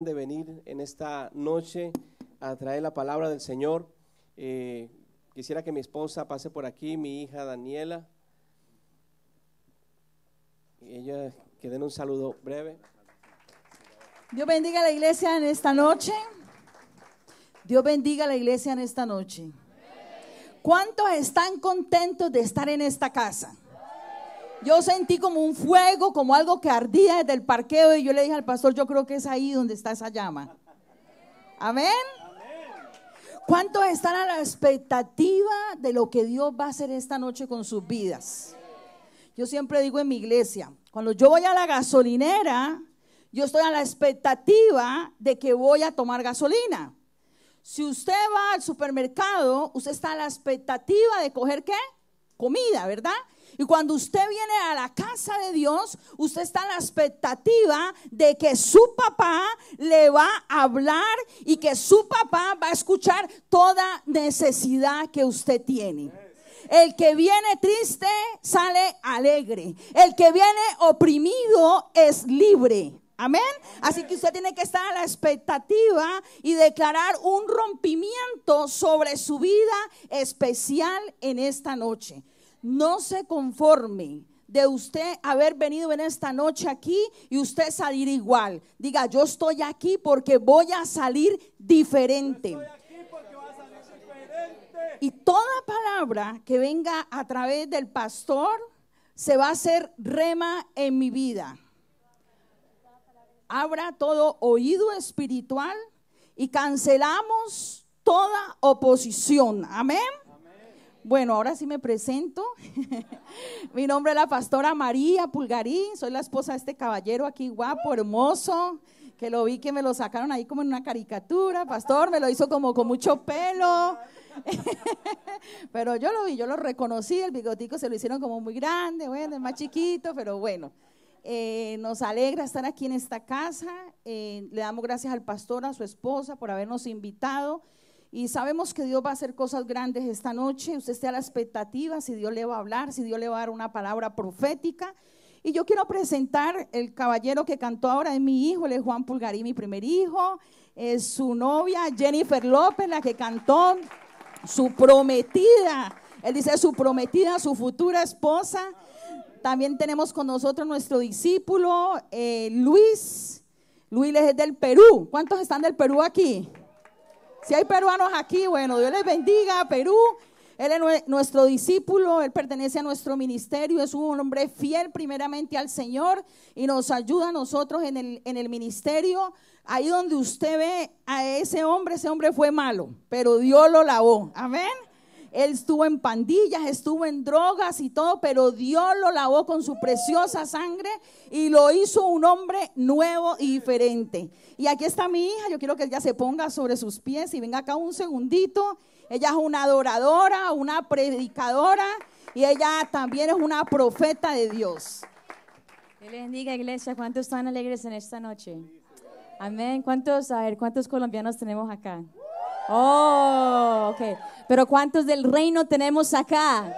de venir en esta noche a traer la palabra del Señor. Quisiera que mi esposa pase por aquí, mi hija Daniela, y ella que den un saludo breve. Dios bendiga a la iglesia en esta noche. Dios bendiga a la iglesia en esta noche. ¿Cuántos están contentos de estar en esta casa? Yo sentí como un fuego, como algo que ardía desde el parqueo, y yo le dije al pastor, yo creo que es ahí donde está esa llama. Amén. ¿Cuántos están a la expectativa de lo que Dios va a hacer esta noche con sus vidas? Yo siempre digo en mi iglesia, cuando yo voy a la gasolinera, yo estoy a la expectativa de que voy a tomar gasolina. Si usted va al supermercado, usted está a la expectativa de coger ¿qué? Comida, ¿verdad? Y cuando usted viene a la casa de Dios, usted está en la expectativa de que su papá le va a hablar y que su papá va a escuchar toda necesidad que usted tiene. El que viene triste sale alegre. El que viene oprimido es libre. Amén. Así que usted tiene que estar a la expectativa y declarar un rompimiento sobre su vida especial en esta noche. No se conforme de usted haber venido en esta noche aquí y usted salir igual. Diga, yo estoy aquí porque voy a salir diferente. Y toda palabra que venga a través del pastor se va a hacer rema en mi vida. Abra todo oído espiritual y cancelamos toda oposición. Amén. Bueno, ahora sí me presento. Mi nombre es la pastora María Pulgarín. Soy la esposa de este caballero aquí guapo, hermoso, que lo vi que me lo sacaron ahí como en una caricatura. Pastor, me lo hizo como con mucho pelo. Pero yo lo vi, yo lo reconocí. El bigotico se lo hicieron como muy grande, bueno, es más chiquito, pero bueno. Nos alegra estar aquí en esta casa. Le damos gracias al pastor, a su esposa por habernos invitado. Y sabemos que Dios va a hacer cosas grandes esta noche. Usted esté a la expectativa si Dios le va a hablar, si Dios le va a dar una palabra profética. Y yo quiero presentar el caballero que cantó ahora, es mi hijo, él es Juan Pulgarín, mi primer hijo. Es su novia Jennifer López, la que cantó, su prometida. Él dice su prometida, su futura esposa. También tenemos con nosotros nuestro discípulo Luis. Luis es del Perú. ¿Cuántos están del Perú aquí? Si hay peruanos aquí, bueno, Dios les bendiga, Perú. Él es nuestro discípulo, él pertenece a nuestro ministerio, es un hombre fiel primeramente al Señor y nos ayuda a nosotros en el ministerio. Ahí donde usted ve a ese hombre fue malo, pero Dios lo lavó, amén. Él estuvo en pandillas, estuvo en drogas y todo, pero Dios lo lavó con su preciosa sangre y lo hizo un hombre nuevo y diferente. Y aquí está mi hija, yo quiero que ella se ponga sobre sus pies y venga acá un segundito. Ella es una adoradora, una predicadora y ella también es una profeta de Dios. Dios les bendiga, iglesia. ¿Cuántos están alegres en esta noche? Amén. ¿Cuántos colombianos tenemos acá? Oh, ok. Pero ¿cuántos del reino tenemos acá?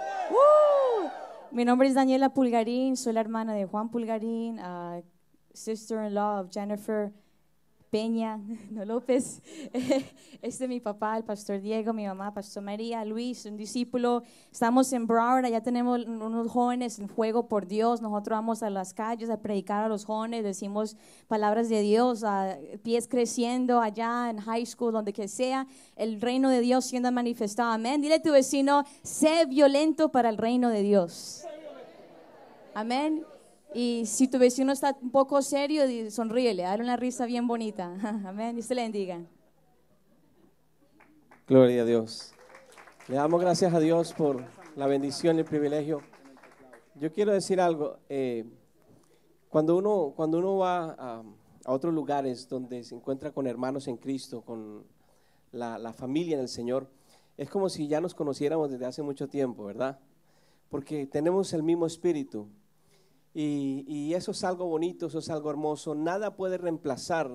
Mi nombre es Daniela Pulgarín, soy la hermana de Juan Pulgarín, sister-in-law of Jennifer Peña, no López. Este es mi papá, el pastor Diego, mi mamá, pastor María, Luis, un discípulo. Estamos en Broward, allá tenemos unos jóvenes en fuego por Dios. Nosotros vamos a las calles a predicar a los jóvenes, decimos palabras de Dios, a pies creciendo allá en high school, donde que sea, el reino de Dios siendo manifestado. Amén. Dile a tu vecino, sé violento para el reino de Dios. Amén. Y si tu vecino está un poco serio, sonríele, dale una risa bien bonita. Amén, Dios te le bendiga. Gloria a Dios. Le damos gracias a Dios por la bendición y el privilegio. Yo quiero decir algo. Cuando uno va a otros lugares donde se encuentra con hermanos en Cristo, con la familia en el Señor, es como si ya nos conociéramos desde hace mucho tiempo, ¿verdad? Porque tenemos el mismo espíritu. Y eso es algo bonito, eso es algo hermoso. Nada puede reemplazar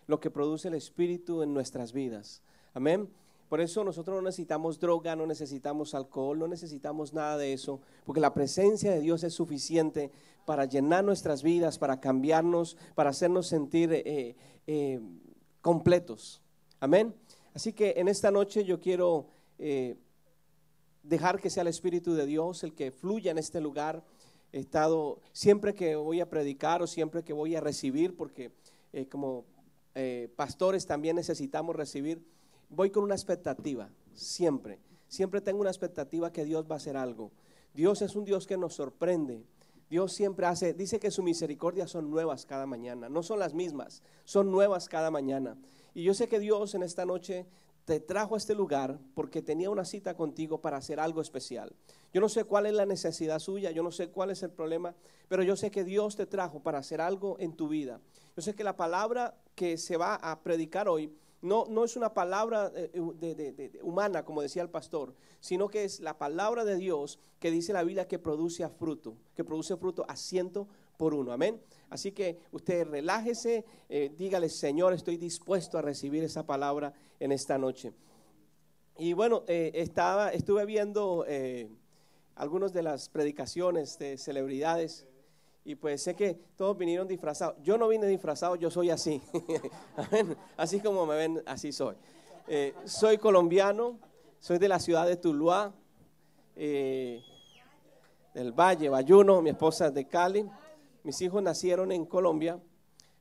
lo que produce el Espíritu en nuestras vidas. Amén. Por eso nosotros no necesitamos droga, no necesitamos alcohol, no necesitamos nada de eso, porque la presencia de Dios es suficiente para llenar nuestras vidas, para cambiarnos, para hacernos sentir completos. Amén. Así que en esta noche yo quiero dejar que sea el Espíritu de Dios el que fluya en este lugar. He estado, siempre que voy a predicar o siempre que voy a recibir, porque como pastores también necesitamos recibir, voy con una expectativa, siempre tengo una expectativa que Dios va a hacer algo. Dios es un Dios que nos sorprende. Dios siempre hace, dice que sus misericordias son nuevas cada mañana, no son las mismas, son nuevas cada mañana. Y yo sé que Dios en esta noche te trajo a este lugar porque tenía una cita contigo para hacer algo especial. Yo no sé cuál es la necesidad suya, yo no sé cuál es el problema, pero yo sé que Dios te trajo para hacer algo en tu vida. Yo sé que la palabra que se va a predicar hoy no es una palabra humana, como decía el pastor, sino que es la palabra de Dios que dice la Biblia que produce fruto a 100%. Amén. Así que usted relájese, dígale: Señor, estoy dispuesto a recibir esa palabra en esta noche. Y bueno, estuve viendo algunas de las predicaciones de celebridades. Y pues sé que todos vinieron disfrazados. Yo no vine disfrazado, yo soy así. Así como me ven, así soy. Soy colombiano, soy de la ciudad de Tuluá, del Valle, Bayuno. Mi esposa es de Cali. Mis hijos nacieron en Colombia,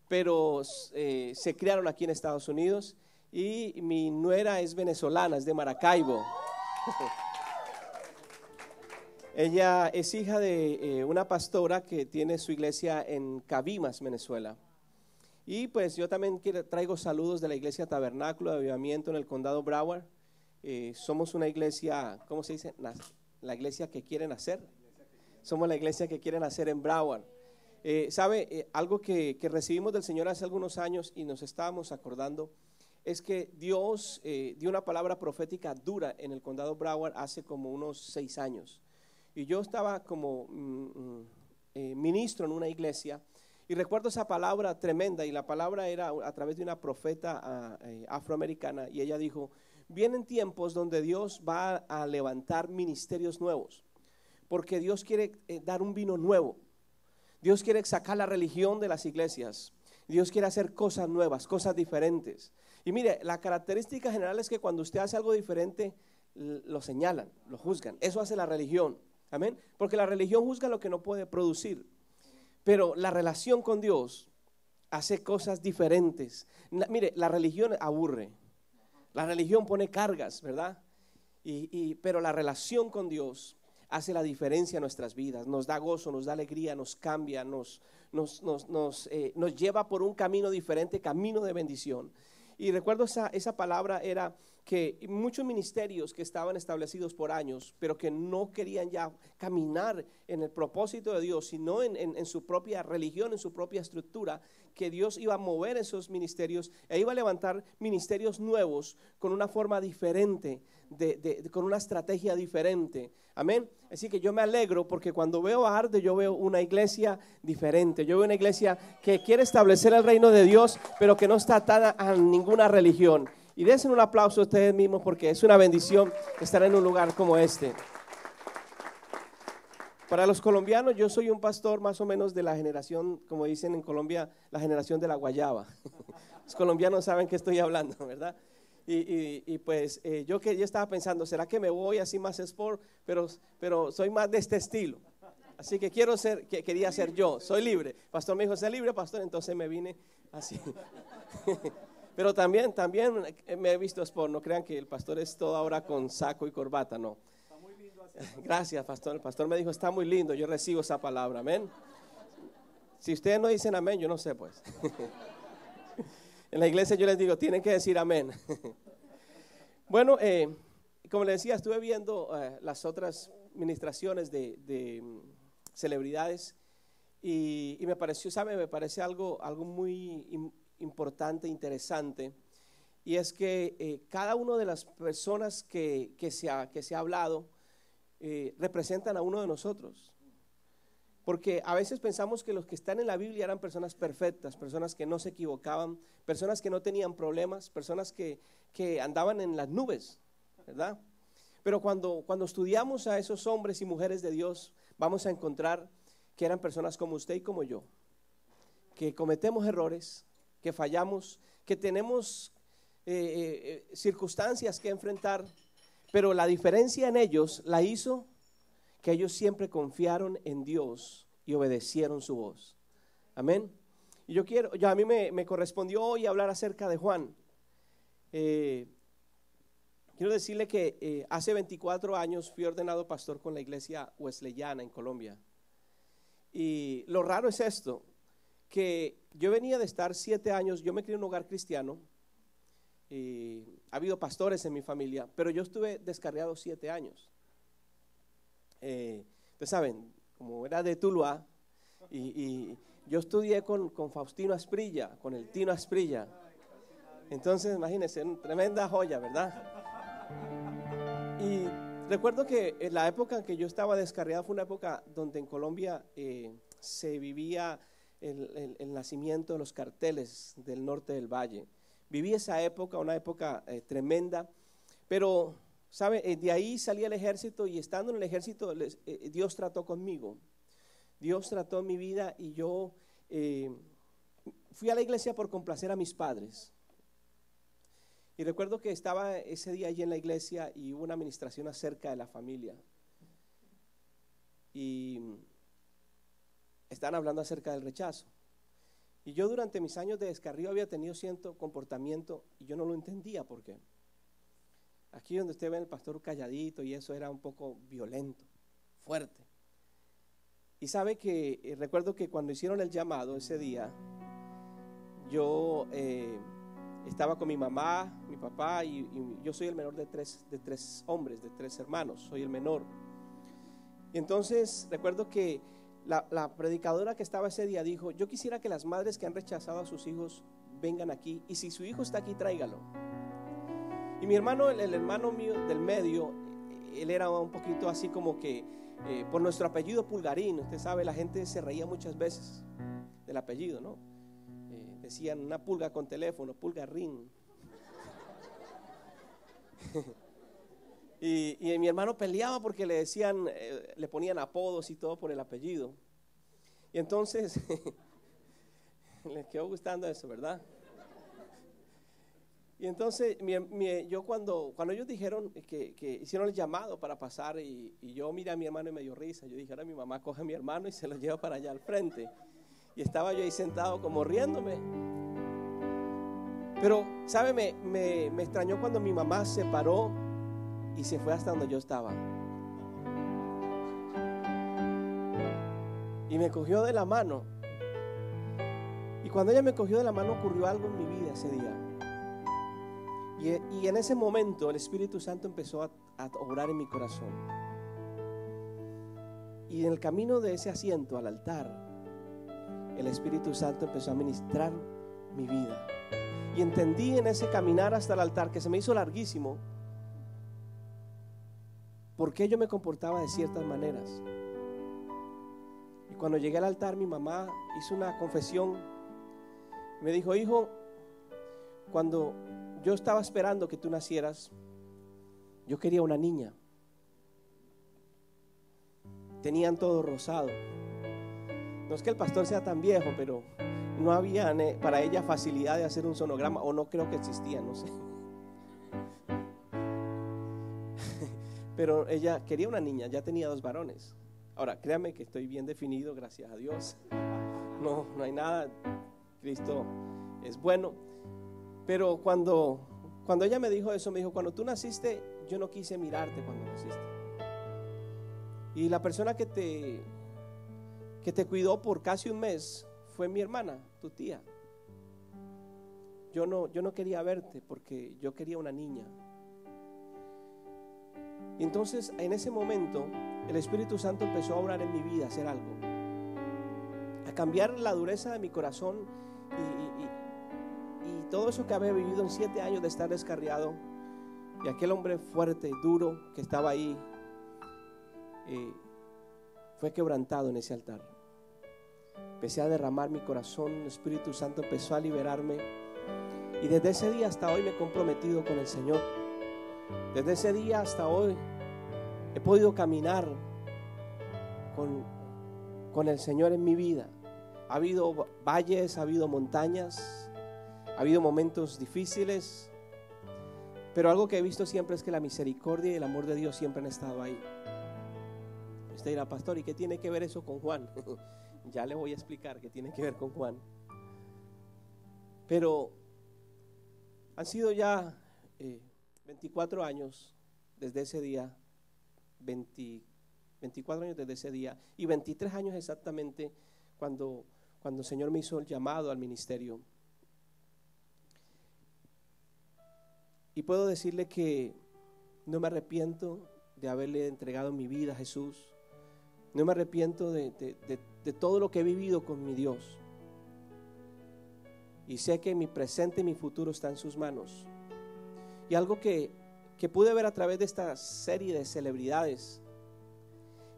pero se criaron aquí en Estados Unidos. Y mi nuera es venezolana, es de Maracaibo. Ella es hija de una pastora que tiene su iglesia en Cabimas, Venezuela. Y pues yo también traigo saludos de la iglesia Tabernáculo de Avivamiento en el condado Broward. Somos una iglesia, ¿cómo se dice? La iglesia que quieren hacer. Somos la iglesia que quieren hacer en Broward. Algo que recibimos del Señor hace algunos años y nos estábamos acordando, es que Dios dio una palabra profética dura en el condado Broward hace como unos 6 años. Y yo estaba como ministro en una iglesia y recuerdo esa palabra tremenda, y la palabra era a través de una profeta afroamericana, y ella dijo: vienen tiempos donde Dios va a levantar ministerios nuevos, porque Dios quiere dar un vino nuevo. Dios quiere sacar la religión de las iglesias. Dios quiere hacer cosas nuevas, cosas diferentes. Y mire, la característica general es que cuando usted hace algo diferente, lo señalan, lo juzgan. Eso hace la religión. Amén. Porque la religión juzga lo que no puede producir, pero la relación con Dios hace cosas diferentes. Mire, la religión aburre, la religión pone cargas, ¿verdad? Pero la relación con Dios hace la diferencia en nuestras vidas, nos da gozo, nos da alegría, nos cambia, nos lleva por un camino diferente, camino de bendición. Y recuerdo esa palabra era que muchos ministerios que estaban establecidos por años, pero que no querían ya caminar en el propósito de Dios, sino en su propia religión, en su propia estructura, que Dios iba a mover esos ministerios e iba a levantar ministerios nuevos con una forma diferente, con una estrategia diferente. Amén. Así que yo me alegro porque cuando veo a Arde, yo veo una iglesia diferente. Yo veo una iglesia que quiere establecer el reino de Dios, pero que no está atada a ninguna religión. Y dense un aplauso a ustedes mismos porque es una bendición estar en un lugar como este. Para los colombianos, yo soy un pastor más o menos de la generación, como dicen en Colombia, la generación de la guayaba. Los colombianos saben qué estoy hablando, ¿verdad? Y pues yo estaba pensando, ¿será que me voy así más sport? Pero soy más de este estilo. Así que quería ser yo, soy libre. Pastor me dijo: sé libre, pastor, entonces me vine así. Pero también me he visto sport, no crean que el pastor es todo ahora con saco y corbata, no. Está muy lindo así. Gracias, pastor. El pastor me dijo: está muy lindo, yo recibo esa palabra, amén. Si ustedes no dicen amén, yo no sé pues. En la iglesia yo les digo, tienen que decir amén. Bueno, como les decía, estuve viendo las otras ministraciones de celebridades y me parece algo muy importante, interesante, y es que cada una de las personas que se ha hablado representan a uno de nosotros. Porque a veces pensamos que los que están en la Biblia eran personas perfectas, personas que no se equivocaban, personas que no tenían problemas, personas que andaban en las nubes, ¿verdad? Pero cuando estudiamos a esos hombres y mujeres de Dios, vamos a encontrar que eran personas como usted y como yo, que cometemos errores, que fallamos, que tenemos circunstancias que enfrentar, pero la diferencia en ellos la hizo que ellos siempre confiaron en Dios y obedecieron su voz. Amén. Y a mí me correspondió hoy hablar acerca de Juan. Quiero decirle que hace 24 años fui ordenado pastor con la iglesia wesleyana en Colombia. Y lo raro es esto, que yo venía de estar 7 años, yo me crié en un hogar cristiano, y ha habido pastores en mi familia, pero yo estuve descarriado 7 años. Ustedes saben, como era de Tuluá, y yo estudié con Faustino Asprilla, con el Tino Asprilla. Entonces, imagínense, tremenda joya, ¿verdad? Y recuerdo que en la época en que yo estaba descarriado fue una época donde en Colombia se vivía el nacimiento de los carteles del norte del valle. Viví esa época, una época tremenda, pero, ¿sabe? De ahí salí al ejército y estando en el ejército, Dios trató conmigo. Dios trató en mi vida y yo fui a la iglesia por complacer a mis padres. Y recuerdo que estaba ese día allí en la iglesia y hubo una administración acerca de la familia. Y estaban hablando acerca del rechazo. Y yo durante mis años de descarrío había tenido cierto comportamiento y yo no lo entendía por qué. Aquí donde usted ve el pastor calladito y eso era un poco violento, fuerte. Y sabe que recuerdo que cuando hicieron el llamado ese día, yo estaba con mi mamá, mi papá y yo soy el menor de tres hombres, de 3 hermanos, soy el menor. Y entonces recuerdo que la predicadora que estaba ese día dijo: yo quisiera que las madres que han rechazado a sus hijos vengan aquí, y si su hijo está aquí, tráigalo. Y mi hermano, el hermano mío del medio, él era un poquito así como que por nuestro apellido Pulgarín, usted sabe, la gente se reía muchas veces del apellido, ¿no? Decían una pulga con teléfono, Pulgarín. Y mi hermano peleaba porque le decían, le ponían apodos y todo por el apellido. Y entonces les quedó gustando eso, ¿verdad? Y entonces yo cuando ellos dijeron que hicieron el llamado para pasar, y yo miré a mi hermano y me dio risa. Yo dije: ahora mi mamá coge a mi hermano y se lo lleva para allá al frente. Y estaba yo ahí sentado como riéndome. Pero, ¿sabe? Me extrañó cuando mi mamá se paró y se fue hasta donde yo estaba. Y me cogió de la mano. Y cuando ella me cogió de la mano ocurrió algo en mi vida ese día. Y en ese momento el Espíritu Santo empezó a obrar en mi corazón. Y en el camino de ese asiento al altar, el Espíritu Santo empezó a ministrar mi vida. Y entendí en ese caminar hasta el altar, que se me hizo larguísimo, por qué yo me comportaba de ciertas maneras. Y cuando llegué al altar, mi mamá hizo una confesión. Me dijo: hijo, cuando yo estaba esperando que tú nacieras, yo quería una niña. Tenían todo rosado. No es que el pastor sea tan viejo, pero no había para ella facilidad de hacer un sonograma, o no creo que existía, no sé. Pero ella quería una niña, ya tenía 2 varones. Ahora, créame que estoy bien definido, gracias a Dios. No hay nada, Cristo es bueno. Pero cuando ella me dijo eso, me dijo: cuando tú naciste, yo no quise mirarte cuando naciste. Y la persona que te cuidó por casi un mes fue mi hermana, tu tía. Yo no quería verte porque yo quería una niña. Y entonces en ese momento el Espíritu Santo empezó a obrar en mi vida, a hacer algo, a cambiar la dureza de mi corazón y todo eso que había vivido en 7 años de estar descarriado, y aquel hombre fuerte, duro que estaba ahí, fue quebrantado en ese altar. Empecé a derramar mi corazón, el Espíritu Santo empezó a liberarme, y desde ese día hasta hoy me he comprometido con el Señor. Desde ese día hasta hoy he podido caminar con el Señor en mi vida. Ha habido valles, ha habido montañas, ha Ha habido momentos difíciles, pero algo que he visto siempre es que la misericordia y el amor de Dios siempre han estado ahí. Usted dirá, pastor, ¿y qué tiene que ver eso con Juan? Ya le voy a explicar qué tiene que ver con Juan. Pero han sido ya 24 años desde ese día, 24 años desde ese día, y 23 años exactamente cuando el Señor me hizo el llamado al ministerio. Y puedo decirle que no me arrepiento de haberle entregado mi vida a Jesús. No me arrepiento de todo lo que he vivido con mi Dios. Y sé que mi presente y mi futuro está en sus manos. Y algo que pude ver a través de esta serie de celebridades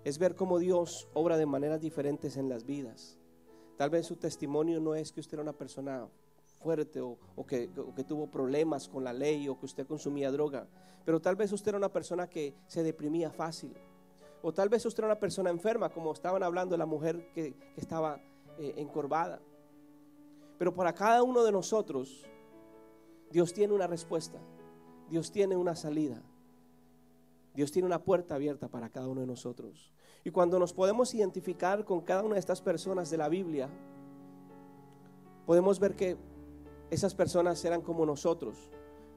es ver cómo Dios obra de maneras diferentes en las vidas. Tal vez su testimonio no es que usted era una persona fuerte o que tuvo problemas con la ley o que usted consumía droga, pero tal vez usted era una persona que se deprimía fácil, o tal vez usted era una persona enferma, como estaban hablando de la mujer que estaba encorvada. Pero para cada uno de nosotros Dios tiene una respuesta, Dios tiene una salida, Dios tiene una puerta abierta para cada uno de nosotros. Y cuando nos podemos identificar con cada una de estas personas de la Biblia, podemos ver que esas personas eran como nosotros,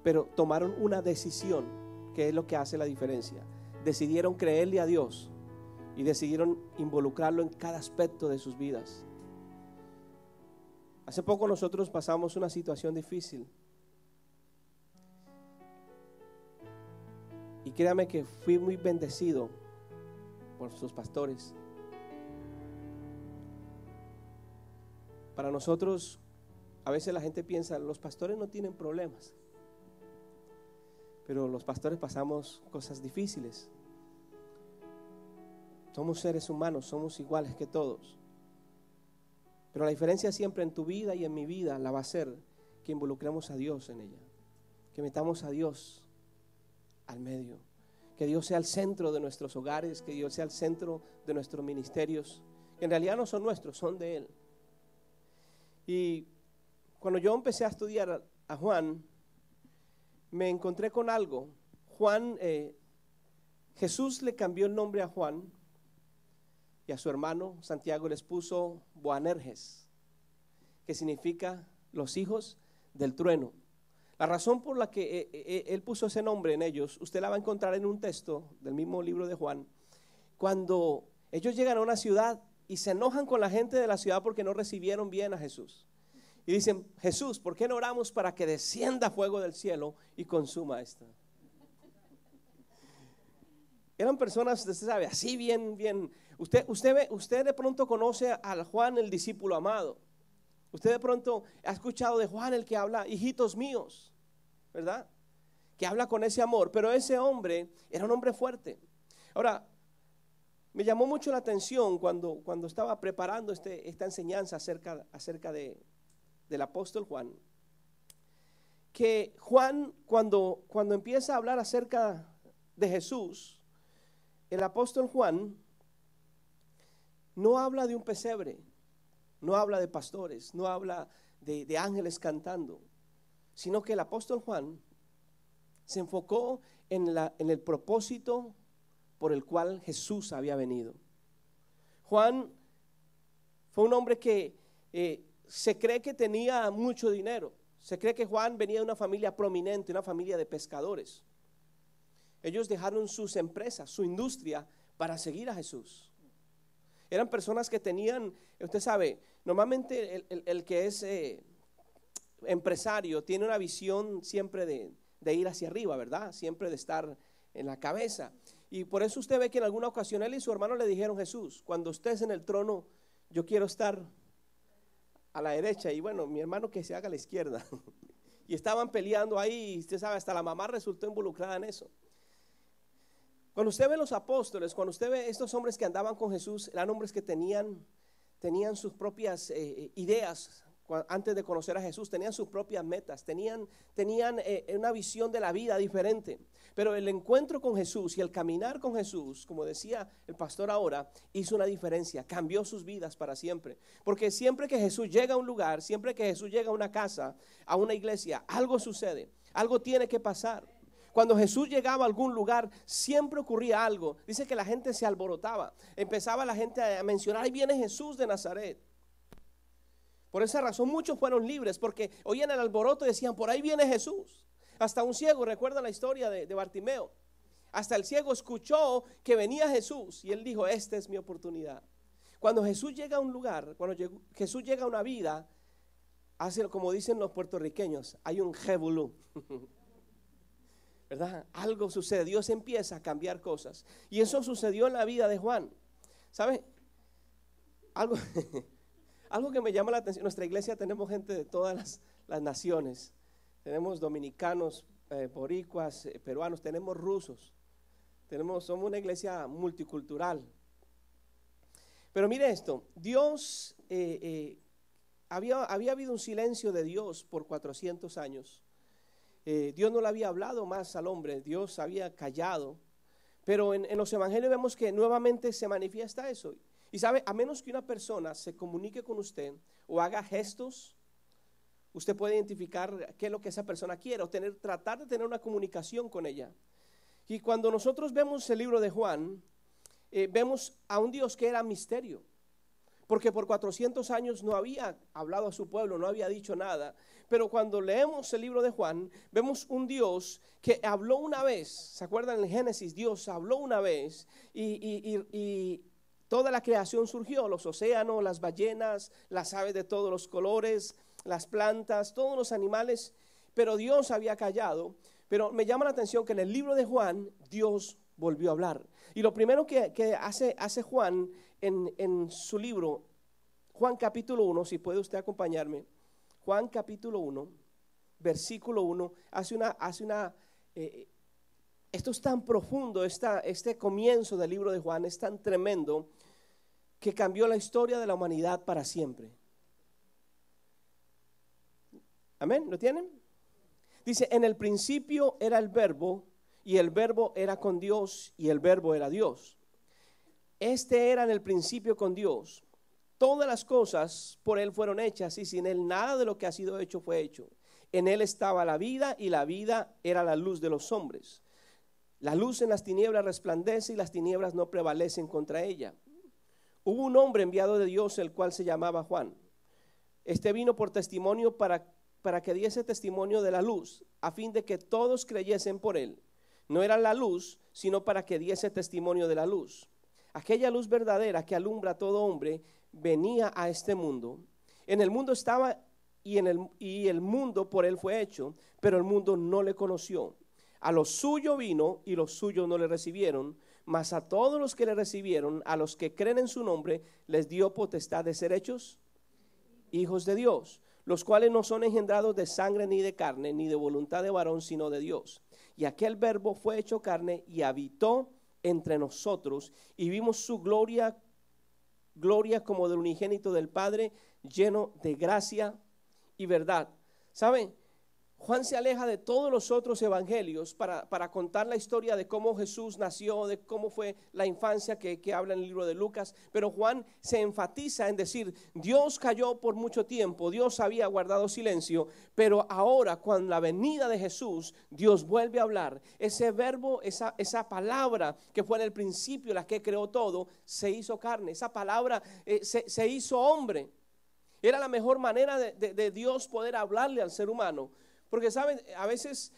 pero tomaron una decisión, que es lo que hace la diferencia. Decidieron creerle a Dios y decidieron involucrarlo en cada aspecto de sus vidas. Hace poco nosotros pasamos una situación difícil. Y créame que fui muy bendecido por sus pastores. Para nosotros, a veces la gente piensa, los pastores no tienen problemas. Pero los pastores pasamos cosas difíciles. Somos seres humanos, somos iguales que todos. Pero la diferencia siempre en tu vida y en mi vida la va a ser que involucremos a Dios en ella. Que metamos a Dios al medio. Que Dios sea el centro de nuestros hogares, que Dios sea el centro de nuestros ministerios, que en realidad no son nuestros, son de Él. Y cuando yo empecé a estudiar a Juan, me encontré con algo. Juan, Jesús le cambió el nombre a Juan y a su hermano Santiago les puso Boanerges, que significa los hijos del trueno. La razón por la que él puso ese nombre en ellos, usted la va a encontrar en un texto del mismo libro de Juan, cuando ellos llegan a una ciudad y se enojan con la gente de la ciudad porque no recibieron bien a Jesús. Y dicen, Jesús, ¿por qué no oramos para que descienda fuego del cielo y consuma esto? Eran personas, usted sabe, así bien. Usted de pronto conoce al Juan, el discípulo amado. Usted de pronto ha escuchado de Juan, el que habla, hijitos míos, ¿verdad? Que habla con ese amor, pero ese hombre era un hombre fuerte. Ahora, me llamó mucho la atención cuando estaba preparando esta enseñanza acerca del apóstol Juan, que Juan cuando empieza a hablar acerca de Jesús, el apóstol Juan no habla de un pesebre, no habla de pastores, no habla de ángeles cantando, sino que el apóstol Juan se enfocó en el propósito por el cual Jesús había venido. Juan fue un hombre que se cree que tenía mucho dinero. Se cree que Juan venía de una familia prominente, una familia de pescadores. Ellos dejaron sus empresas, su industria, para seguir a Jesús. Eran personas que tenían, usted sabe, normalmente el que es empresario tiene una visión siempre de ir hacia arriba, ¿verdad? Siempre de estar en la cabeza. Y por eso usted ve que en alguna ocasión él y su hermano le dijeron, Jesús, cuando estés en el trono, yo quiero estar a la derecha, y bueno, mi hermano que se haga a la izquierda. Y estaban peleando ahí, y usted sabe, hasta la mamá resultó involucrada en eso. Cuando usted ve los apóstoles, cuando usted ve estos hombres que andaban con Jesús, eran hombres que tenían sus propias ideas antes de conocer a Jesús, tenían sus propias metas, tenían una visión de la vida diferente. Pero el encuentro con Jesús y el caminar con Jesús, como decía el pastor ahora, hizo una diferencia, cambió sus vidas para siempre. Porque siempre que Jesús llega a un lugar, siempre que Jesús llega a una casa, a una iglesia, algo sucede, algo tiene que pasar. Cuando Jesús llegaba a algún lugar, siempre ocurría algo. Dice que la gente se alborotaba, empezaba la gente a mencionar, ahí viene Jesús de Nazaret. Por esa razón muchos fueron libres, porque oían el alboroto y decían, por ahí viene Jesús. Hasta un ciego, recuerdan la historia de Bartimeo. Hasta el ciego escuchó que venía Jesús y él dijo, esta es mi oportunidad. Cuando Jesús llega a un lugar, Jesús llega a una vida, hace como dicen los puertorriqueños, hay un jebulú. ¿Verdad? Algo sucede, Dios empieza a cambiar cosas. Y eso sucedió en la vida de Juan. ¿Sabe? Algo que me llama la atención, en nuestra iglesia tenemos gente de todas las naciones. Tenemos dominicanos, boricuas, peruanos, tenemos rusos. Somos una iglesia multicultural. Pero mire esto, Dios, había habido un silencio de Dios por 400 años. Dios no le había hablado más al hombre, Dios había callado. Pero en los evangelios vemos que nuevamente se manifiesta eso. Y sabe, a menos que una persona se comunique con usted o haga gestos, usted puede identificar qué es lo que esa persona quiere o tratar de tener una comunicación con ella. Y cuando nosotros vemos el libro de Juan, vemos a un Dios que era misterio, porque por 400 años no había hablado a su pueblo, no había dicho nada. Pero cuando leemos el libro de Juan, vemos un Dios que habló una vez. ¿Se acuerdan en Génesis? Dios habló una vez y toda la creación surgió, los océanos, las ballenas, las aves de todos los colores, las plantas, todos los animales, pero Dios había callado. Pero me llama la atención que en el libro de Juan, Dios volvió a hablar. Y lo primero que hace Juan en su libro, Juan capítulo 1, si puede usted acompañarme, Juan capítulo 1, versículo 1, esto es tan profundo, este comienzo del libro de Juan es tan tremendo que cambió la historia de la humanidad para siempre. Amén, ¿lo tienen? Dice, en el principio era el verbo, y el verbo era con Dios, y el verbo era Dios. Este era en el principio con Dios. Todas las cosas por él fueron hechas, y sin él nada de lo que ha sido hecho fue hecho. En él estaba la vida, y la vida era la luz de los hombres. La luz en las tinieblas resplandece, y las tinieblas no prevalecen contra ella. Hubo un hombre enviado de Dios, el cual se llamaba Juan. Este vino por testimonio para que diese testimonio de la luz, a fin de que todos creyesen por él. No era la luz, sino para que diese testimonio de la luz. Aquella luz verdadera que alumbra a todo hombre venía a este mundo. En el mundo estaba y el mundo por él fue hecho, pero el mundo no le conoció. A lo suyo vino y los suyos no le recibieron, mas a todos los que le recibieron, a los que creen en su nombre, les dio potestad de ser hechos hijos de Dios, los cuales no son engendrados de sangre ni de carne, ni de voluntad de varón, sino de Dios. Y aquel verbo fue hecho carne y habitó entre nosotros, y vimos su gloria como del unigénito del Padre, lleno de gracia y verdad. ¿Saben? Juan se aleja de todos los otros evangelios para contar la historia de cómo Jesús nació, de cómo fue la infancia que habla en el libro de Lucas. Pero Juan se enfatiza en decir, Dios calló por mucho tiempo, Dios había guardado silencio, pero ahora con la venida de Jesús, Dios vuelve a hablar. Ese verbo, esa palabra que fue en el principio la que creó todo, se hizo carne. Esa palabra se hizo hombre. Era la mejor manera de Dios poder hablarle al ser humano. Porque saben, a veces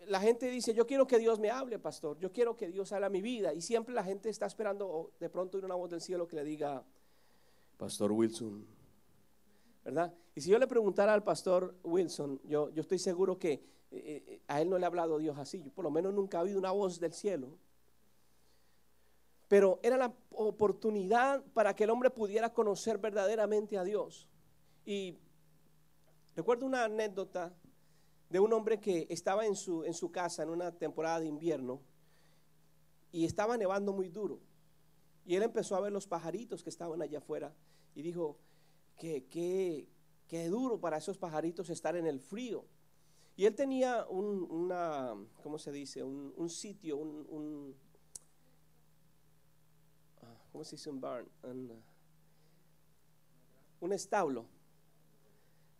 la gente dice, yo quiero que Dios me hable, pastor, yo quiero que Dios hable a mi vida, y siempre la gente está esperando de pronto una voz del cielo que le diga, Pastor Wilson, ¿verdad? Y si yo le preguntara al pastor Wilson, yo estoy seguro que a él no le ha hablado Dios así, yo por lo menos nunca he oído una voz del cielo. Pero era la oportunidad para que el hombre pudiera conocer verdaderamente a Dios. Y recuerdo una anécdota de un hombre que estaba en su casa en una temporada de invierno y estaba nevando muy duro, y él empezó a ver los pajaritos que estaban allá afuera y dijo, qué qué duro para esos pajaritos estar en el frío. Y él tenía ¿cómo se dice? Un sitio, ¿cómo se dice? Un barn, un establo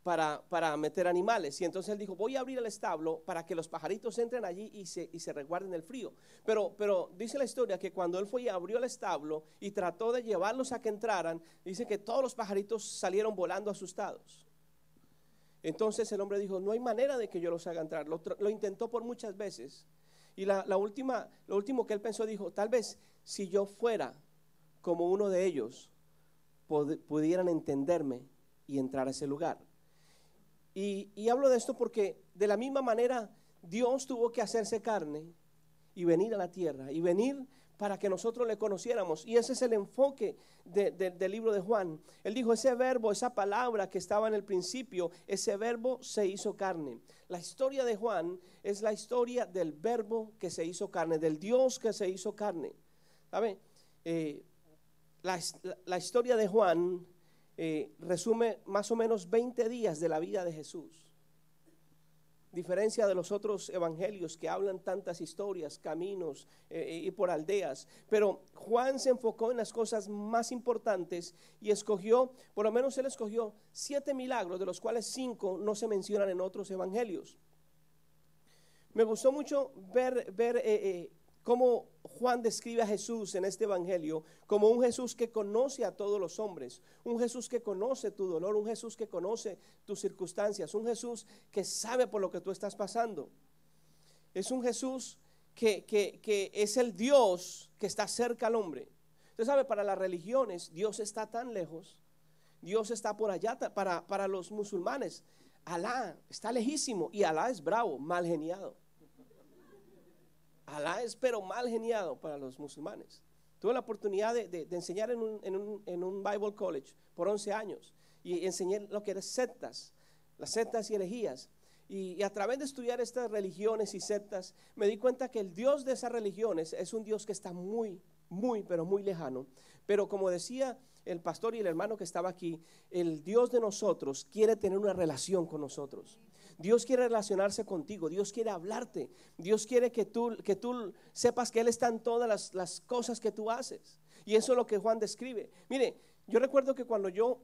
para meter animales. Y entonces él dijo, voy a abrir el establo para que los pajaritos entren allí y se resguarden del frío. Pero dice la historia que cuando él fue y abrió el establo y trató de llevarlos a que entraran, dice que todos los pajaritos salieron volando asustados. Entonces el hombre dijo, no hay manera de que yo los haga entrar. Lo intentó por muchas veces. Y lo último que él pensó, dijo, tal vez si yo fuera como uno de ellos, pudieran entenderme y entrar a ese lugar. Y hablo de esto porque de la misma manera Dios tuvo que hacerse carne y venir a la tierra y venir para que nosotros le conociéramos. Y ese es el enfoque del libro de Juan. Él dijo, ese verbo, esa palabra que estaba en el principio, ese verbo se hizo carne. La historia de Juan es la historia del verbo que se hizo carne, del Dios que se hizo carne. ¿Sabe? La historia de Juan resume más o menos 20 días de la vida de Jesús. Diferencia de los otros evangelios que hablan tantas historias, caminos y por aldeas, pero Juan se enfocó en las cosas más importantes y escogió, por lo menos él escogió 7 milagros, de los cuales 5 no se mencionan en otros evangelios. Me gustó mucho ver cómo Juan describe a Jesús en este evangelio como un Jesús que conoce a todos los hombres, un Jesús que conoce tu dolor, un Jesús que conoce tus circunstancias, un Jesús que sabe por lo que tú estás pasando. Es un Jesús que es el Dios que está cerca al hombre. Usted sabe, para las religiones Dios está tan lejos, Dios está por allá. Para los musulmanes Alá está lejísimo y Alá es bravo, mal geniado. Alá es pero mal geniado para los musulmanes. Tuve la oportunidad de enseñar en un Bible College por 11 años y enseñé lo que eran sectas, las sectas y herejías. Y a través de estudiar estas religiones y sectas me di cuenta que el Dios de esas religiones es un Dios que está muy, pero muy lejano. Pero como decía el pastor y el hermano que estaba aquí, el Dios de nosotros quiere tener una relación con nosotros. Dios quiere relacionarse contigo, Dios quiere hablarte, Dios quiere que tú sepas que Él está en todas las cosas que tú haces. Y eso es lo que Juan describe. Mire, yo recuerdo que cuando yo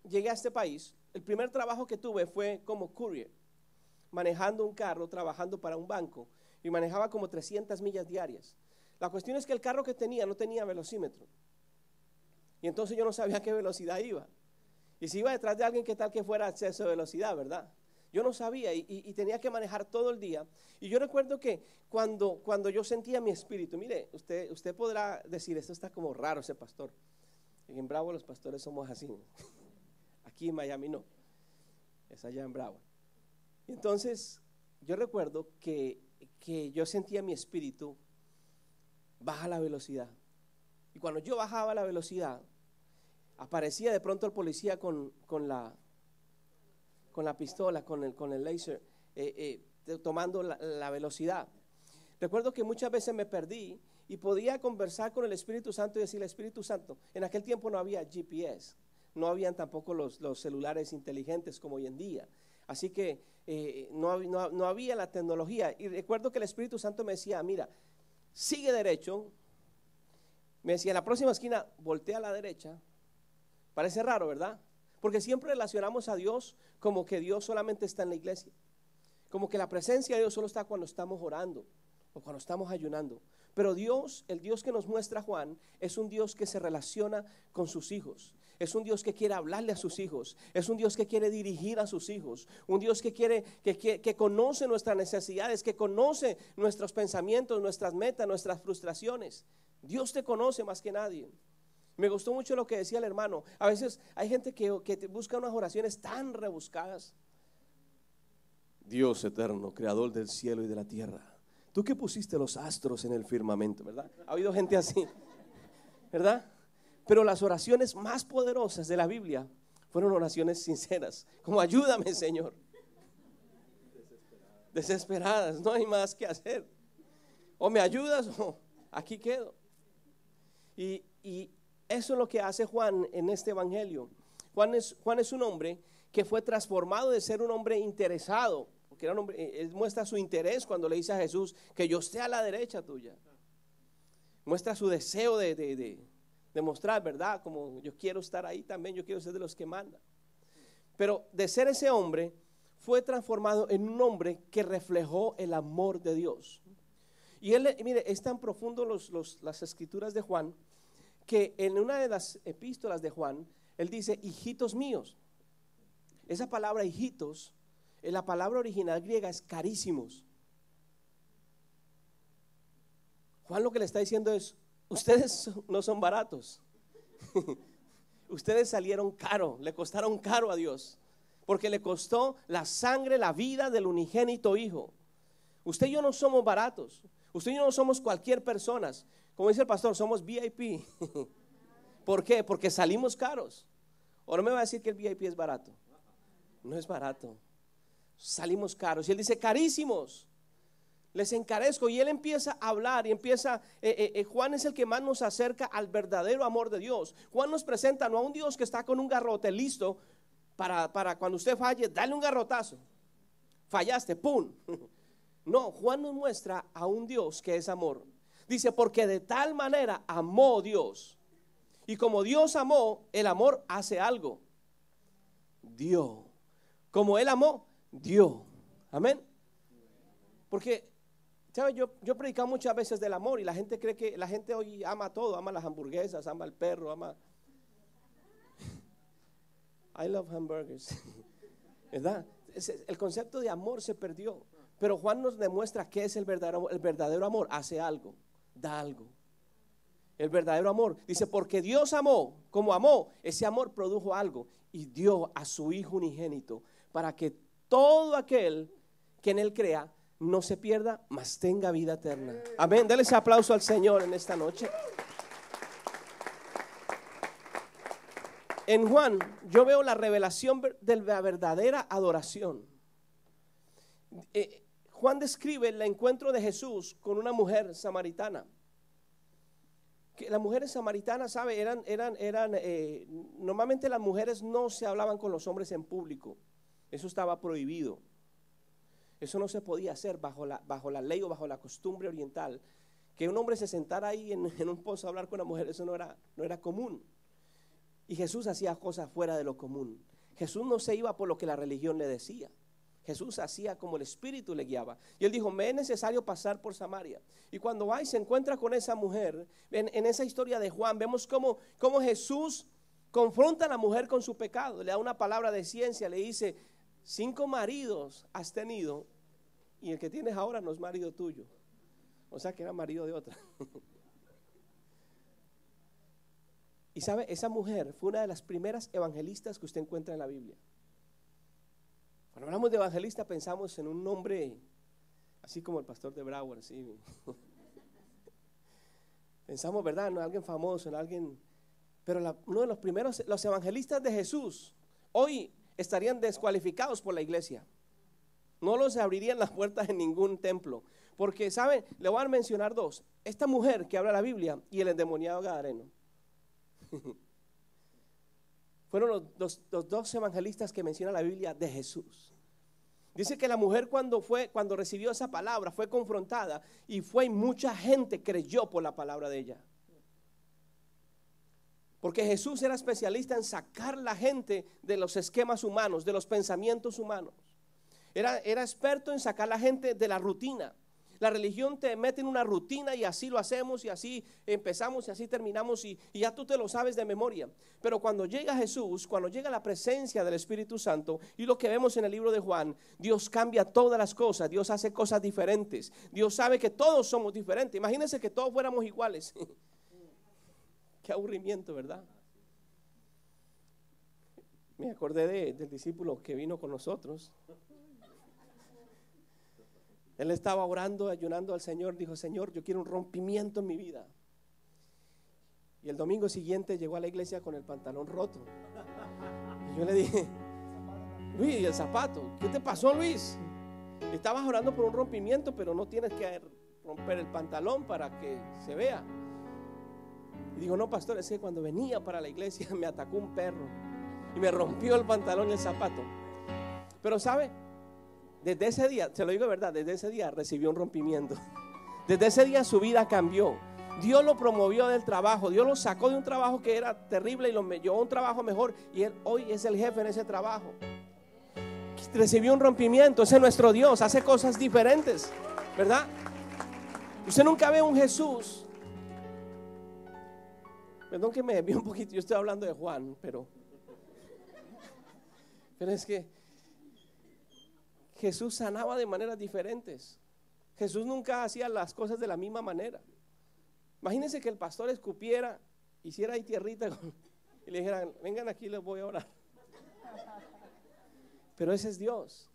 llegué a este país, el primer trabajo que tuve fue como courier, manejando un carro, trabajando para un banco, y manejaba como 300 millas diarias. La cuestión es que el carro que tenía no tenía velocímetro, y entonces yo no sabía a qué velocidad iba. Y si iba detrás de alguien, qué tal que fuera a exceso de velocidad, ¿verdad? Yo no sabía y tenía que manejar todo el día. Y yo recuerdo que cuando yo sentía mi espíritu, mire, usted podrá decir, esto está como raro ese pastor. En Bravo los pastores somos así. Aquí en Miami no, es allá en Bravo. Y entonces yo recuerdo que yo sentía mi espíritu, baja la velocidad. Y cuando yo bajaba la velocidad, aparecía de pronto el policía con la pistola, con el láser, tomando la velocidad. Recuerdo que muchas veces me perdí y podía conversar con el Espíritu Santo y decirle, Espíritu Santo, en aquel tiempo no había GPS, no habían tampoco los celulares inteligentes como hoy en día, así que no había la tecnología. Y recuerdo que el Espíritu Santo me decía, mira, sigue derecho, me decía, en la próxima esquina voltea a la derecha. Parece raro, ¿verdad? Porque siempre relacionamos a Dios como que Dios solamente está en la iglesia, como que la presencia de Dios solo está cuando estamos orando o cuando estamos ayunando. Pero Dios, el Dios que nos muestra Juan, es un Dios que se relaciona con sus hijos. Es un Dios que quiere hablarle a sus hijos. Es un Dios que quiere dirigir a sus hijos. Un Dios que conoce nuestras necesidades, que conoce nuestros pensamientos, nuestras metas, nuestras frustraciones. Dios te conoce más que nadie. Me gustó mucho lo que decía el hermano. A veces hay gente que busca unas oraciones tan rebuscadas. Dios eterno, creador del cielo y de la tierra, tú que pusiste los astros en el firmamento, ¿verdad? Ha habido gente así, ¿verdad? Pero las oraciones más poderosas de la Biblia fueron oraciones sinceras, como ayúdame, Señor. Desesperadas, no hay más que hacer. O me ayudas o aquí quedo. Y eso es lo que hace Juan en este evangelio. Juan es un hombre que fue transformado de ser un hombre interesado, porque era un hombre, él muestra su interés cuando le dice a Jesús que yo esté a la derecha tuya. Muestra su deseo de mostrar, ¿verdad? Como yo quiero estar ahí también, yo quiero ser de los que mandan. Pero de ser ese hombre, fue transformado en un hombre que reflejó el amor de Dios. Y él, mire, es tan profundo las escrituras de Juan, que en una de las epístolas de Juan, él dice, hijitos míos. Esa palabra hijitos, en la palabra original griega es carísimos. Juan lo que le está diciendo es, ustedes no son baratos. Ustedes salieron caro, le costaron caro a Dios, porque le costó la sangre, la vida del unigénito Hijo. Usted y yo no somos baratos. Usted y yo no somos cualquier persona. Como dice el pastor, somos VIP. ¿Por qué? Porque salimos caros. Ahora me va a decir que el VIP es barato. No es barato. Salimos caros. Y él dice, carísimos, les encarezco. Y él empieza a hablar y empieza, Juan es el que más nos acerca al verdadero amor de Dios. Juan nos presenta no a un Dios que está con un garrote listo para cuando usted falle, dale un garrotazo. Fallaste, ¡pum! No, Juan nos muestra a un Dios que es amor. Dice, porque de tal manera amó Dios. Y como Dios amó, el amor hace algo. Dio. Como Él amó, dio. Amén. Porque, ¿sabe? Yo he predicado muchas veces del amor y la gente cree que la gente hoy ama todo. Ama las hamburguesas, ama el perro, ama. I love hamburgers. ¿Verdad? El concepto de amor se perdió. Pero Juan nos demuestra que es el verdadero amor. Hace algo, da algo. El verdadero amor. Dice, porque Dios amó, como amó, ese amor produjo algo y dio a su Hijo unigénito para que todo aquel que en Él crea no se pierda, mas tenga vida eterna. Amén. Dale ese aplauso al Señor en esta noche. En Juan yo veo la revelación de la verdadera adoración. Juan describe el encuentro de Jesús con una mujer samaritana. Que las mujeres samaritanas, ¿sabe? Normalmente las mujeres no se hablaban con los hombres en público. Eso estaba prohibido. Eso no se podía hacer bajo la ley o bajo la costumbre oriental. Que un hombre se sentara ahí en un pozo a hablar con una mujer, eso no era común. Y Jesús hacía cosas fuera de lo común. Jesús no se iba por lo que la religión le decía. Jesús hacía como el Espíritu le guiaba. Y él dijo, me es necesario pasar por Samaria. Y cuando va y se encuentra con esa mujer, en esa historia de Juan, vemos cómo Jesús confronta a la mujer con su pecado. Le da una palabra de ciencia, le dice, 5 maridos has tenido y el que tienes ahora no es marido tuyo. O sea que era marido de otra. Y sabe, esa mujer fue una de las primeras evangelistas que usted encuentra en la Biblia. Cuando hablamos de evangelista pensamos en un nombre así como el pastor de Broward, ¿sí? Pensamos, ¿verdad? En alguien famoso, en alguien. Pero uno de los primeros, los evangelistas de Jesús, hoy estarían descualificados por la iglesia. No los abrirían las puertas en ningún templo. Porque, ¿saben? Le voy a mencionar 2. Esta mujer que habla la Biblia y el endemoniado gadareno. Fueron los 2 evangelistas que menciona la Biblia de Jesús. Dice que la mujer cuando recibió esa palabra fue confrontada y mucha gente creyó por la palabra de ella. Porque Jesús era especialista en sacar la gente de los esquemas humanos, de los pensamientos humanos. Era experto en sacar la gente de la rutina. La religión te mete en una rutina y así lo hacemos y así empezamos y así terminamos y ya tú te lo sabes de memoria. Pero cuando llega Jesús, cuando llega la presencia del Espíritu Santo y lo que vemos en el libro de Juan, Dios cambia todas las cosas, Dios hace cosas diferentes. Dios sabe que todos somos diferentes. Imagínense que todos fuéramos iguales. Qué aburrimiento, ¿verdad? Me acordé del discípulo que vino con nosotros. Él estaba orando, ayunando al Señor, dijo, Señor, yo quiero un rompimiento en mi vida. Y el domingo siguiente llegó a la iglesia con el pantalón roto. Y yo le dije, Luis, ¿y el zapato? ¿Qué te pasó, Luis? Estabas orando por un rompimiento, pero no tienes que romper el pantalón para que se vea. Y digo, no, pastor, es que cuando venía para la iglesia me atacó un perro. y me rompió el pantalón y el zapato. Pero ¿sabe? Desde ese día, se lo digo de verdad, desde ese día recibió un rompimiento. Desde ese día su vida cambió. Dios lo promovió del trabajo, Dios lo sacó de un trabajo que era terrible y lo llevó a un trabajo mejor, y él hoy es el jefe en ese trabajo. Recibió un rompimiento. Ese es nuestro Dios, hace cosas diferentes, ¿verdad? Usted nunca ve un Jesús. Perdón que me desvío un poquito, yo estoy hablando de Juan, pero es que Jesús sanaba de maneras diferentes. Jesús nunca hacía las cosas de la misma manera. Imagínense que el pastor escupiera, hiciera ahí tierrita y le dijeran, vengan aquí, les voy a orar. Pero ese es Dios.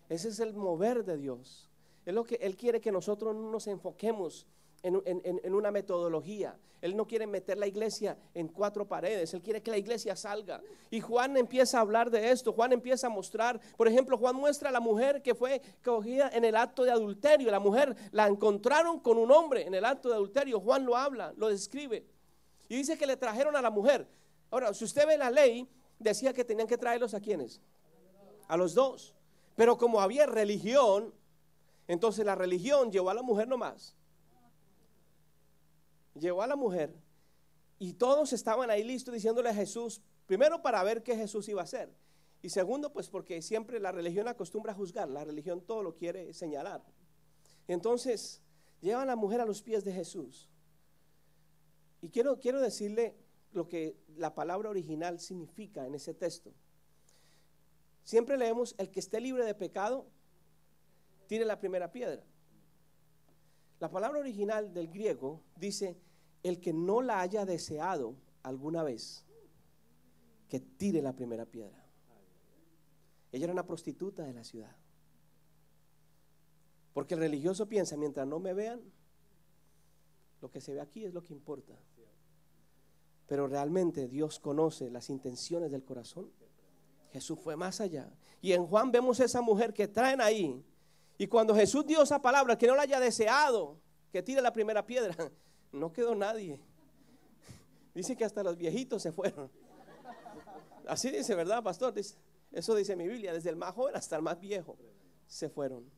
Ese es el mover de Dios. Es lo que Él quiere, que nosotros no nos enfoquemos en una metodología. Él no quiere meter la iglesia en 4 paredes. Él quiere que la iglesia salga. Y Juan empieza a hablar de esto. Juan empieza a mostrar, por ejemplo, Juan muestra a la mujer que fue cogida en el acto de adulterio. La mujer la encontraron con un hombre en el acto de adulterio. Juan lo habla, lo describe. Y dice que le trajeron a la mujer. Ahora, si usted ve la ley, decía que tenían que traerlos a ¿quiénes? A los dos. Pero como había religión, entonces la religión llevó a la mujer nomás. Llevó a la mujer y todos estaban ahí listos diciéndole a Jesús, primero para ver qué Jesús iba a hacer, y segundo pues porque siempre la religión acostumbra a juzgar, la religión todo lo quiere señalar. Entonces llevan a la mujer a los pies de Jesús. Y quiero decirle lo que la palabra original significa en ese texto. Siempre leemos, el que esté libre de pecado tire la primera piedra. La palabra original del griego dice, el que no la haya deseado alguna vez, que tire la primera piedra. Ella era una prostituta de la ciudad. Porque el religioso piensa, mientras no me vean, lo que se ve aquí es lo que importa. Pero realmente Dios conoce las intenciones del corazón. Jesús fue más allá. Y en Juan vemos esa mujer que traen ahí. Y cuando Jesús dio esa palabra, que no la haya deseado, que tire la primera piedra, no quedó nadie. Dice que hasta los viejitos se fueron. Así dice, ¿verdad, pastor? Eso dice mi Biblia, desde el más joven hasta el más viejo se fueron.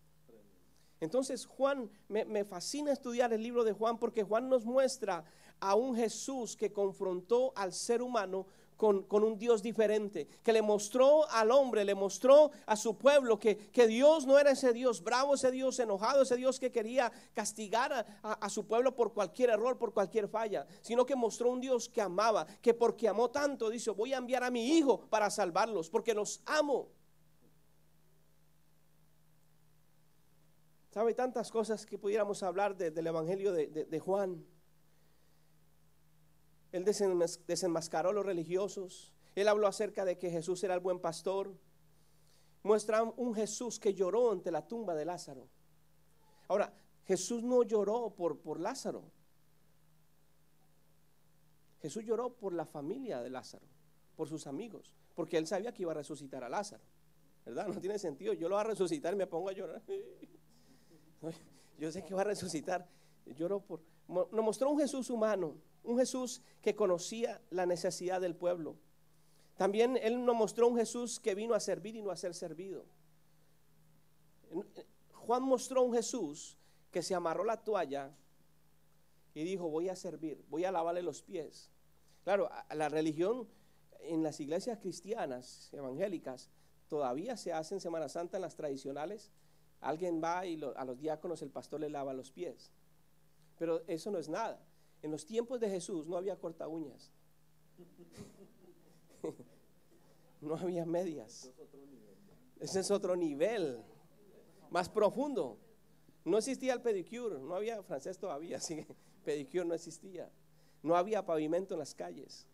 Entonces Juan, me fascina estudiar el libro de Juan, porque Juan nos muestra a un Jesús que confrontó al ser humano con un Dios diferente, que le mostró al hombre, le mostró a su pueblo que Dios no era ese Dios bravo, ese Dios enojado, ese Dios que quería castigar a su pueblo por cualquier error, por cualquier falla, sino que mostró un Dios que amaba, que porque amó tanto, dice, voy a enviar a mi hijo para salvarlos, porque los amo. ¿Sabe? Tantas cosas que pudiéramos hablar del evangelio de Juan. Él desenmascaró a los religiosos. Él habló acerca de que Jesús era el buen pastor. Muestra un Jesús que lloró ante la tumba de Lázaro. Ahora, Jesús no lloró por Lázaro. Jesús lloró por la familia de Lázaro, por sus amigos, porque él sabía que iba a resucitar a Lázaro, ¿verdad? No tiene sentido, yo lo voy a resucitar y me pongo a llorar. Yo sé que va a resucitar. Lloró nos mostró un Jesús humano, un Jesús que conocía la necesidad del pueblo. También Él nos mostró un Jesús que vino a servir y no a ser servido. Juan mostró un Jesús que se amarró la toalla y dijo, voy a servir, voy a lavarle los pies. Claro, la religión en las iglesias cristianas, evangélicas, todavía se hace en Semana Santa en las tradicionales. Alguien va y a los diáconos el pastor le lava los pies. Pero eso no es nada. En los tiempos de Jesús no había corta uñas. No había medias. Ese es otro nivel, más profundo. No existía el pedicure, no había francés todavía, así que pedicure no existía. No había pavimento en las calles.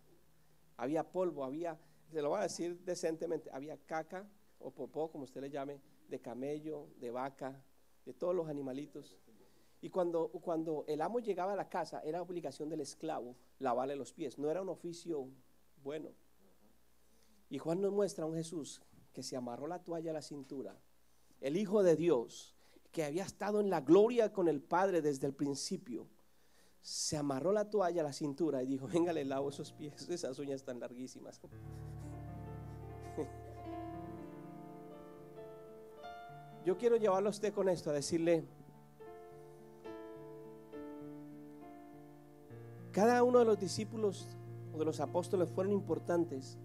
Había polvo, se lo voy a decir decentemente, había caca o popó, como usted le llame, de camello, de vaca, de todos los animalitos. Y cuando el amo llegaba a la casa, era obligación del esclavo lavarle los pies, no era un oficio bueno. Y Juan nos muestra a un Jesús que se amarró la toalla a la cintura, el Hijo de Dios, que había estado en la gloria con el Padre desde el principio, se amarró la toalla a la cintura y dijo, venga, le lavo esos pies, esas uñas tan larguísimas. Yo quiero llevarlo a usted con esto, a decirle, cada uno de los discípulos o de los apóstoles fueron importantes,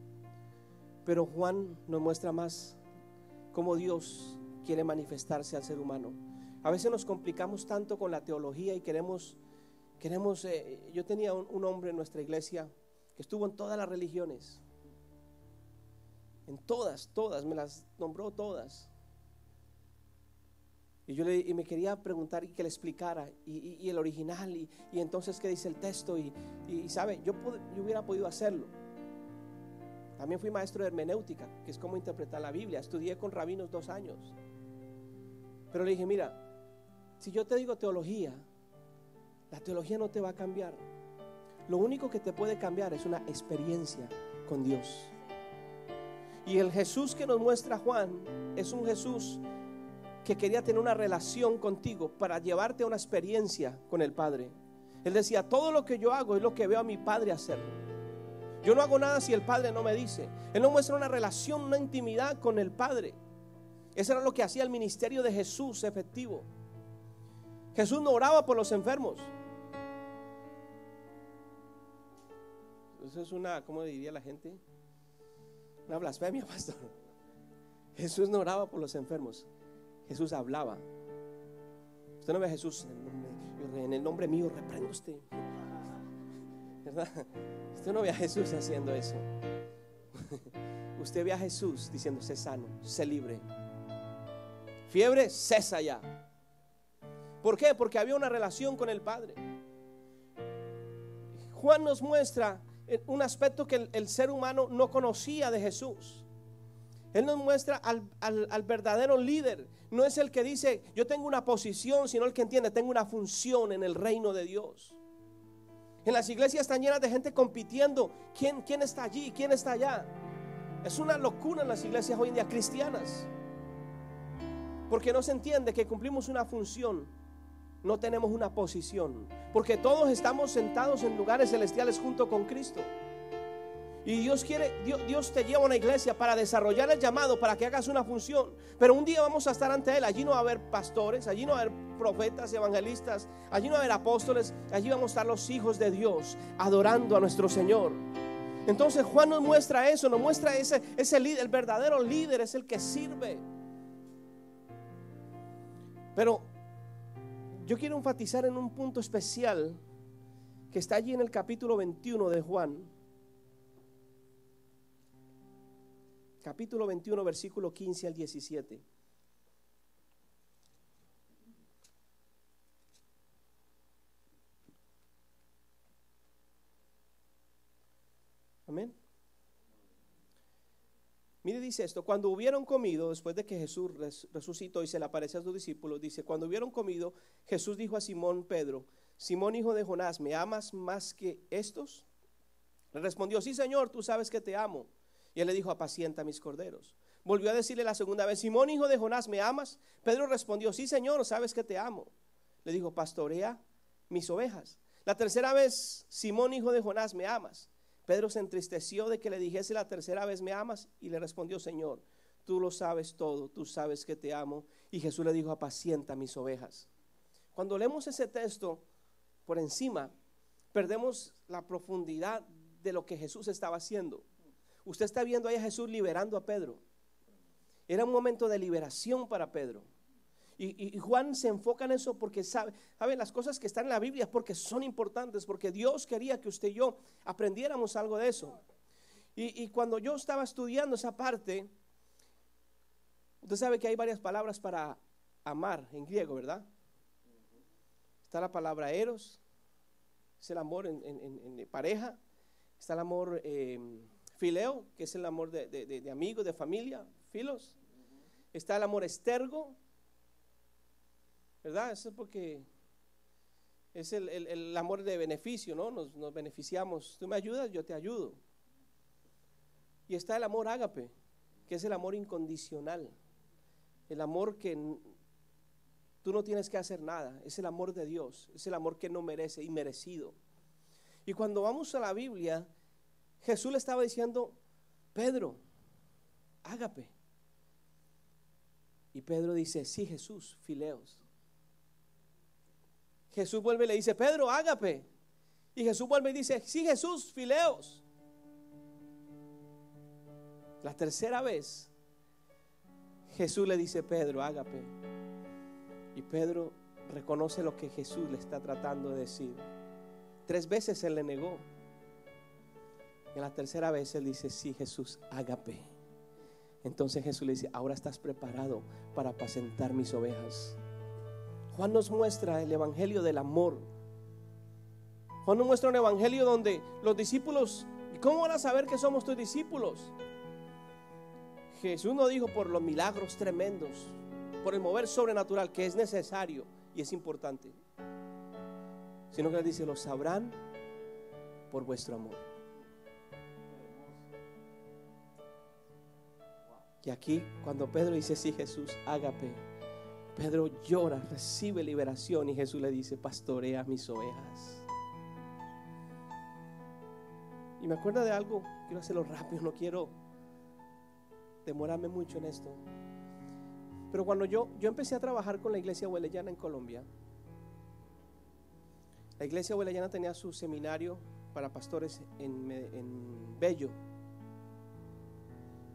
pero Juan nos muestra más cómo Dios quiere manifestarse al ser humano. A veces nos complicamos tanto con la teología y queremos yo tenía un hombre en nuestra iglesia que estuvo en todas las religiones, en todas, me las nombró todas. Y me quería preguntar y que le explicara y el original y entonces qué dice el texto y sabe, yo hubiera podido hacerlo. También fui maestro de hermenéutica, que es cómo interpretar la Biblia. Estudié con rabinos 2 años. Pero le dije, mira, si yo te digo teología, la teología no te va a cambiar. Lo único que te puede cambiar es una experiencia con Dios. Y el Jesús que nos muestra Juan es un Jesús que quería tener una relación contigo para llevarte a una experiencia con el Padre. Él decía, todo lo que yo hago es lo que veo a mi Padre hacer. Yo no hago nada si el Padre no me dice. Él nos muestra una relación, una intimidad con el Padre. Eso era lo que hacía el ministerio de Jesús efectivo. Jesús no oraba por los enfermos. Eso es una, ¿cómo diría la gente? Una blasfemia, pastor. Jesús no oraba por los enfermos. Jesús hablaba. Usted no ve a Jesús en el nombre mío reprendo usted, ¿verdad? Usted no ve a Jesús haciendo eso. Usted ve a Jesús diciendo, sé sano, sé libre. Fiebre, cesa ya. ¿Por qué? Porque había una relación con el Padre. Juan nos muestra un aspecto que el ser humano no conocía de Jesús. Él nos muestra al verdadero líder. No es el que dice yo tengo una posición, sino el que entiende tengo una función en el reino de Dios. En las iglesias están llenas de gente compitiendo. ¿Quién está allí? ¿Quién está allá? Es una locura en las iglesias hoy en día cristianas, porque no se entiende que cumplimos una función, no tenemos una posición, porque todos estamos sentados en lugares celestiales junto con Cristo. Y Dios te lleva a una iglesia para desarrollar el llamado, para que hagas una función. Pero un día vamos a estar ante Él. Allí no va a haber pastores, allí no va a haber profetas, evangelistas, allí no va a haber apóstoles. Allí vamos a estar los hijos de Dios adorando a nuestro Señor. Entonces Juan nos muestra eso, nos muestra ese líder, el verdadero líder es el que sirve. Pero yo quiero enfatizar en un punto especial que está allí en el capítulo 21 de Juan. Capítulo 21, versículo 15 al 17. Amén. Mire, dice esto: cuando hubieron comido, después de que Jesús resucitó y se le apareció a sus discípulos, dice, cuando hubieron comido, Jesús dijo a Simón Pedro, Simón hijo de Jonás, ¿me amas más que estos? Le respondió, sí Señor, tú sabes que te amo. Y él le dijo, apacienta mis corderos. Volvió a decirle la segunda vez, Simón hijo de Jonás, ¿me amas? Pedro respondió, sí Señor, sabes que te amo. Le dijo, pastorea mis ovejas. La tercera vez, Simón hijo de Jonás, ¿me amas? Pedro se entristeció de que le dijese la tercera vez, ¿me amas? Y le respondió, Señor, tú lo sabes todo, tú sabes que te amo. Y Jesús le dijo, apacienta mis ovejas. Cuando leemos ese texto por encima, perdemos la profundidad de lo que Jesús estaba haciendo. Usted está viendo ahí a Jesús liberando a Pedro. Era un momento de liberación para Pedro. Y Juan se enfoca en eso porque sabe las cosas que están en la Biblia es porque son importantes, porque Dios quería que usted y yo aprendiéramos algo de eso. Y cuando yo estaba estudiando esa parte, usted sabe que hay varias palabras para amar en griego, ¿verdad? Está la palabra eros, es el amor en pareja. Está el amor fileo, que es el amor de amigos, de familia, filos. Está el amor estergo, ¿verdad? Eso es porque es el amor de beneficio, ¿no? Nos beneficiamos. Tú me ayudas, yo te ayudo. Y está el amor ágape, que es el amor incondicional. El amor que tú no tienes que hacer nada. Es el amor de Dios. Es el amor que no merece, inmerecido. Y cuando vamos a la Biblia, Jesús le estaba diciendo, Pedro, ágape. Y Pedro dice, sí, Jesús, fileos. Jesús vuelve y le dice, Pedro, ágape. Y Jesús vuelve y dice, sí, Jesús, fileos. La tercera vez, Jesús le dice, Pedro, ágape. Y Pedro reconoce lo que Jesús le está tratando de decir. 3 veces él le negó. Y en la tercera vez él dice, sí, Jesús, ágape. Entonces Jesús le dice, ahora estás preparado para apacentar mis ovejas. Juan nos muestra el evangelio del amor. Juan nos muestra un evangelio donde los discípulos, ¿cómo van a saber que somos tus discípulos? Jesús no dijo por los milagros tremendos, por el mover sobrenatural que es necesario y es importante, sino que les dice, lo sabrán por vuestro amor. Y aquí cuando Pedro dice, sí, Jesús, ágape, Pedro llora, recibe liberación y Jesús le dice, pastorea mis ovejas. Y me acuerdo de algo, quiero hacerlo rápido, no quiero demorarme mucho en esto. Pero cuando yo empecé a trabajar con la iglesia huelellana en Colombia, la iglesia huelellana tenía su seminario para pastores en Bello.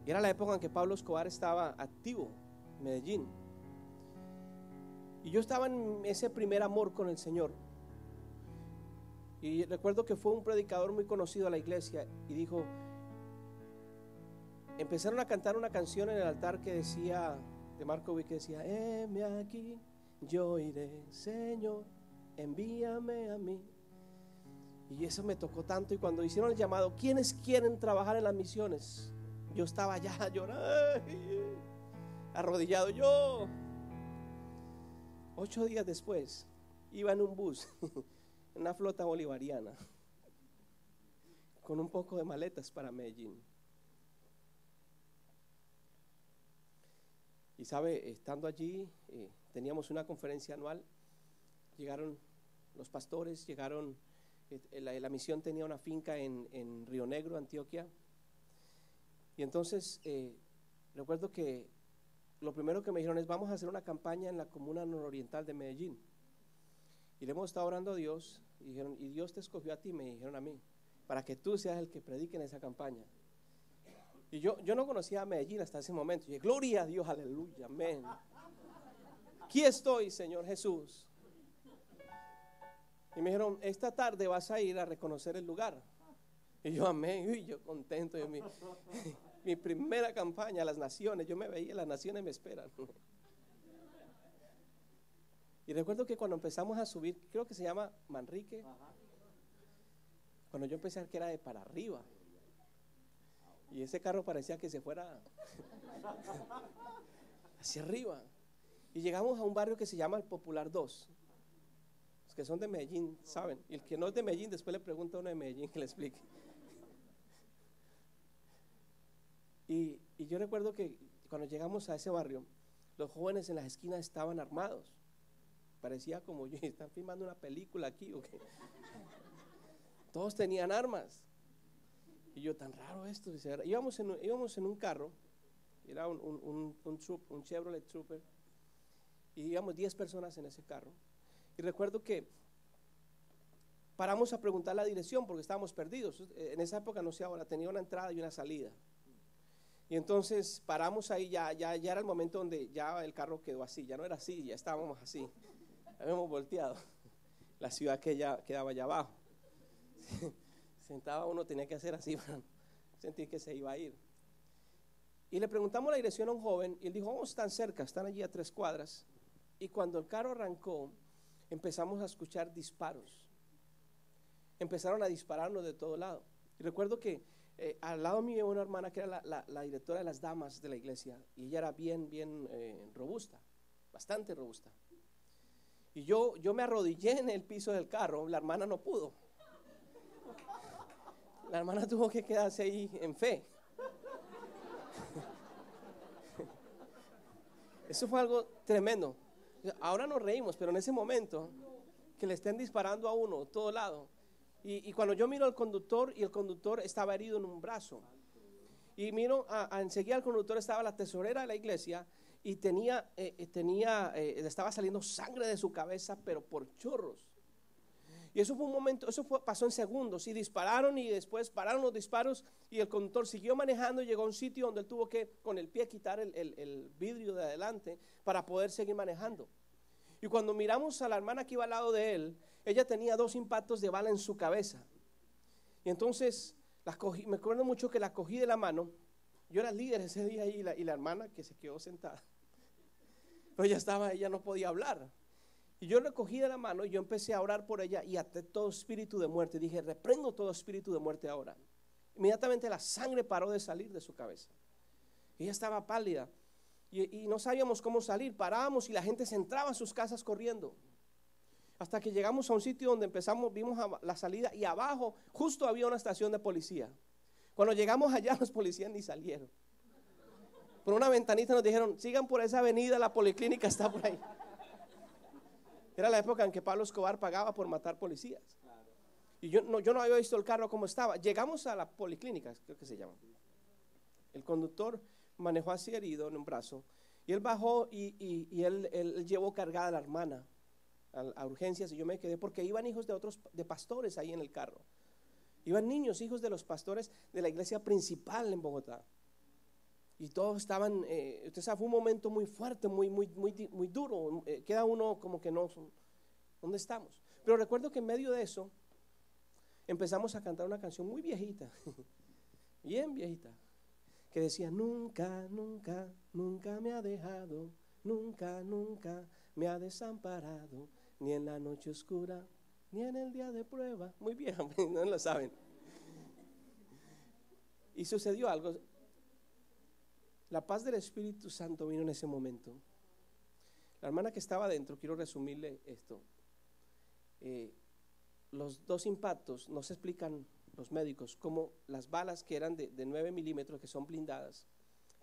Y era la época en que Pablo Escobar estaba activo en Medellín. Y yo estaba en ese primer amor con el Señor. Y recuerdo que fue un predicador muy conocido a la iglesia y dijo, empezaron a cantar una canción en el altar que decía, de Marco Witt, que decía, heme aquí, yo iré, Señor, envíame a mí. Y eso me tocó tanto. Y cuando hicieron el llamado, ¿quiénes quieren trabajar en las misiones? Yo estaba ya llorando, arrodillado. Yo 8 días después iba en un bus, en una flota bolivariana, con un poco de maletas para Medellín. Y sabe, estando allí, teníamos una conferencia anual. Llegaron los pastores, llegaron, la misión tenía una finca en Río Negro, Antioquia. Y entonces recuerdo que lo primero que me dijeron es, vamos a hacer una campaña en la comuna nororiental de Medellín. Y le hemos estado orando a Dios, y dijeron, y Dios te escogió a ti, me dijeron a mí, para que tú seas el que predique en esa campaña. Y yo no conocía a Medellín hasta ese momento. Y dije, gloria a Dios, aleluya, amén. Aquí estoy, Señor Jesús. Y me dijeron, esta tarde vas a ir a reconocer el lugar. Y yo, amén, y yo contento. Yo, mi primera campaña a las naciones, yo me veía, las naciones me esperan. Y recuerdo que cuando empezamos a subir, creo que se llama Manrique, cuando yo empecé a ver que era de para arriba. Y ese carro parecía que se fuera hacia arriba. Y llegamos a un barrio que se llama el Popular 2. Los que son de Medellín saben. Y el que no es de Medellín, después le pregunta a uno de Medellín que le explique. Y yo recuerdo que cuando llegamos a ese barrio, los jóvenes en las esquinas estaban armados. Parecía como yo, están filmando una película aquí, ¿o qué? Todos tenían armas. Y yo, tan raro esto. Íbamos en un carro, era un Chevrolet Trooper, y íbamos 10 personas en ese carro. Y recuerdo que paramos a preguntar la dirección porque estábamos perdidos. En esa época, no sé ahora, tenía una entrada y una salida. Y entonces paramos ahí, ya era el momento donde ya el carro quedó así, ya no era así, ya estábamos así, habíamos volteado. La ciudad que ya quedaba allá abajo. Sentaba uno, tenía que hacer así para sentir que se iba a ir. Y le preguntamos la dirección a un joven y él dijo, oh, están cerca, están allí a 3 cuadras. Y cuando el carro arrancó, empezamos a escuchar disparos. Empezaron a dispararnos de todo lado. Y recuerdo que al lado mío una hermana que era la directora de las damas de la iglesia, y ella era bien robusta, bastante robusta. Y yo me arrodillé en el piso del carro, la hermana no pudo. La hermana tuvo que quedarse ahí en fe. Eso fue algo tremendo. Ahora nos reímos, pero en ese momento que le estén disparando a uno todo lado. Y cuando yo miro al conductor, y el conductor estaba herido en un brazo. Y miro, enseguida al conductor estaba la tesorera de la iglesia y le estaba saliendo sangre de su cabeza, pero por chorros. Y eso fue un momento, pasó en segundos, y dispararon y después pararon los disparos y el conductor siguió manejando y llegó a un sitio donde él tuvo que con el pie quitar el vidrio de adelante para poder seguir manejando. Y cuando miramos a la hermana que iba al lado de él, ella tenía 2 impactos de bala en su cabeza. Y entonces me acuerdo mucho que la cogí de la mano. Yo era el líder ese día y la hermana que se quedó sentada. Pero ella no podía hablar. Y yo la cogí de la mano y yo empecé a orar por ella y até todo espíritu de muerte. Dije, reprendo todo espíritu de muerte ahora. Inmediatamente la sangre paró de salir de su cabeza. Ella estaba pálida y no sabíamos cómo salir. Parábamos y la gente se entraba a sus casas corriendo. Hasta que llegamos a un sitio donde vimos la salida y abajo justo había una estación de policía. Cuando llegamos allá los policías ni salieron. Por una ventanita nos dijeron, sigan por esa avenida, la policlínica está por ahí. Era la época en que Pablo Escobar pagaba por matar policías. Y yo no había visto el carro como estaba. Llegamos a la policlínica, creo que se llama. El conductor manejó así herido en un brazo. Y él bajó y él llevó cargada a la hermana a urgencias. Y yo me quedé porque iban hijos de pastores ahí en el carro. Iban niños, hijos de los pastores de la iglesia principal en Bogotá. Y todos estaban, usted sabe, fue un momento muy fuerte, muy duro. Queda uno como que no, ¿dónde estamos? Pero recuerdo que en medio de eso empezamos a cantar una canción muy viejita, bien viejita, que decía, nunca, nunca, nunca me ha dejado, nunca, nunca me ha desamparado, ni en la noche oscura, ni en el día de prueba. Muy vieja, no lo saben. Y sucedió algo. La paz del Espíritu Santo vino en ese momento. La hermana que estaba adentro, quiero resumirle esto. Los 2 impactos, no se explican los médicos, cómo las balas que eran de 9 milímetros, que son blindadas,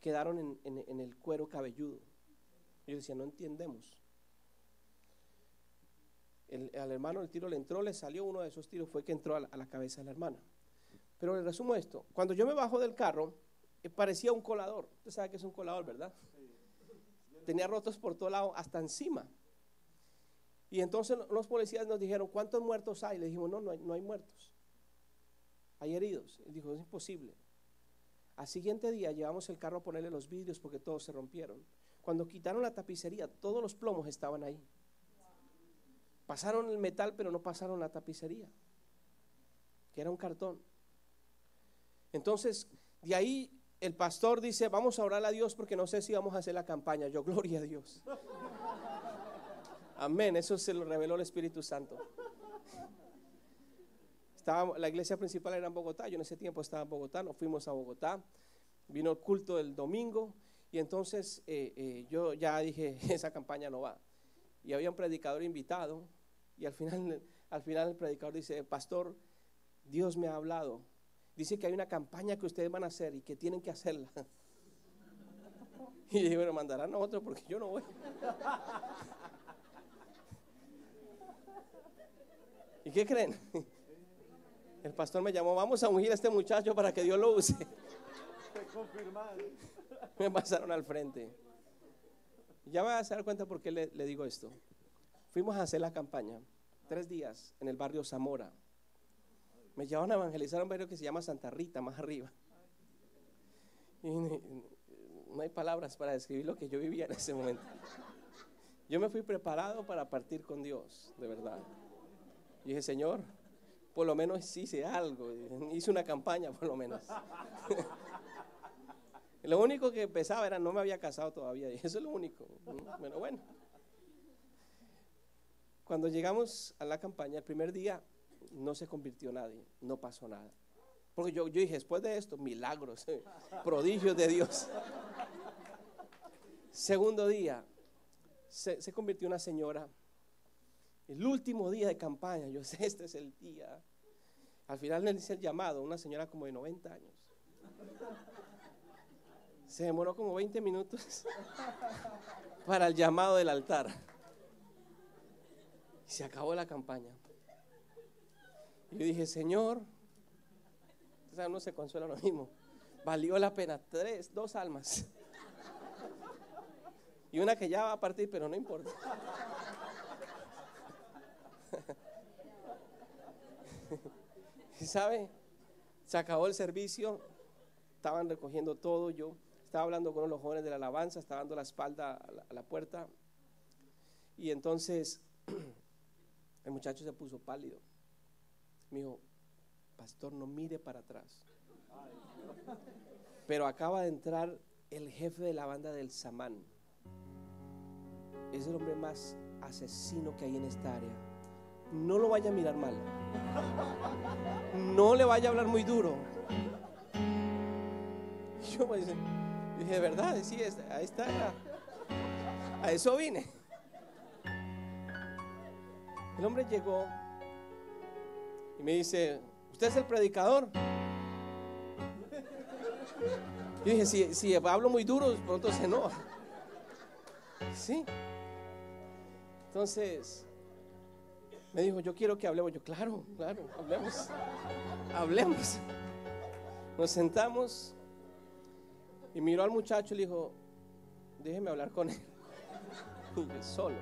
quedaron en el cuero cabelludo. Yo decía, no entendemos. Al hermano el tiro le entró, le salió uno de esos tiros, fue que entró a la cabeza de la hermana. Pero le resumo esto, cuando yo me bajo del carro, parecía un colador. Usted sabe que es un colador, ¿verdad? Tenía rotos por todo lado, hasta encima. Y entonces los policías nos dijeron, ¿cuántos muertos hay? Le dijimos, no hay muertos, hay heridos. Él dijo, es imposible. Al siguiente día llevamos el carro a ponerle los vidrios porque todos se rompieron. Cuando quitaron la tapicería, todos los plomos estaban ahí. Pasaron el metal, pero no pasaron la tapicería, que era un cartón. Entonces, de ahí el pastor dice, vamos a orar a Dios porque no sé si vamos a hacer la campaña. Yo, gloria a Dios. Amén, eso se lo reveló el Espíritu Santo. La iglesia principal era en Bogotá, yo en ese tiempo estaba en Bogotá, nos fuimos a Bogotá, vino el culto del domingo y entonces yo ya dije, esa campaña no va. Y había un predicador invitado y al final el predicador dice, pastor, Dios me ha hablado. Dice que hay una campaña que ustedes van a hacer y que tienen que hacerla. Y yo dije, bueno, mandarán a otro porque yo no voy. ¿Y qué creen? El pastor me llamó, vamos a ungir a este muchacho para que Dios lo use. Me pasaron al frente. Ya vas a dar cuenta por qué le digo esto. Fuimos a hacer la campaña 3 días en el barrio Zamora. Me llevaron a evangelizar a un barrio que se llama Santa Rita, más arriba. Y no hay palabras para describir lo que yo vivía en ese momento. Yo me fui preparado para partir con Dios, de verdad. Y dije, Señor, por lo menos hice algo, hice una campaña por lo menos. Lo único que pesaba era, no me había casado todavía, y eso es lo único. Bueno. Cuando llegamos a la campaña, el primer día, no se convirtió nadie, no pasó nada. Porque yo dije, después de esto, milagros, prodigios de Dios. Segundo día, se convirtió una señora. El último día de campaña, yo sé, este es el día. Al final le hice el llamado, una señora como de 90 años. Se demoró como 20 minutos para el llamado del altar. Y se acabó la campaña. Y yo dije, Señor, uno se consuela lo mismo. Valió la pena, 2 almas. Y una que ya va a partir, pero no importa. ¿Y sabe? Se acabó el servicio, estaban recogiendo todo, yo estaba hablando con los jóvenes de la alabanza, estaba dando la espalda a la puerta, y entonces el muchacho se puso pálido. Me dijo, pastor, no mire para atrás. Pero acaba de entrar el jefe de la banda del Samán. Es el hombre más asesino que hay en esta área. No lo vaya a mirar mal. No le vaya a hablar muy duro. Yo me dije, de verdad, sí, ahí está. A eso vine. El hombre llegó y me dice, ¿usted es el predicador? Yo dije, si hablo muy duro, pronto se enoja. Sí. Entonces me dijo, yo quiero que hablemos. Yo, claro, hablemos. Nos sentamos y miró al muchacho y le dijo, déjeme hablar con él. Y yo, solo.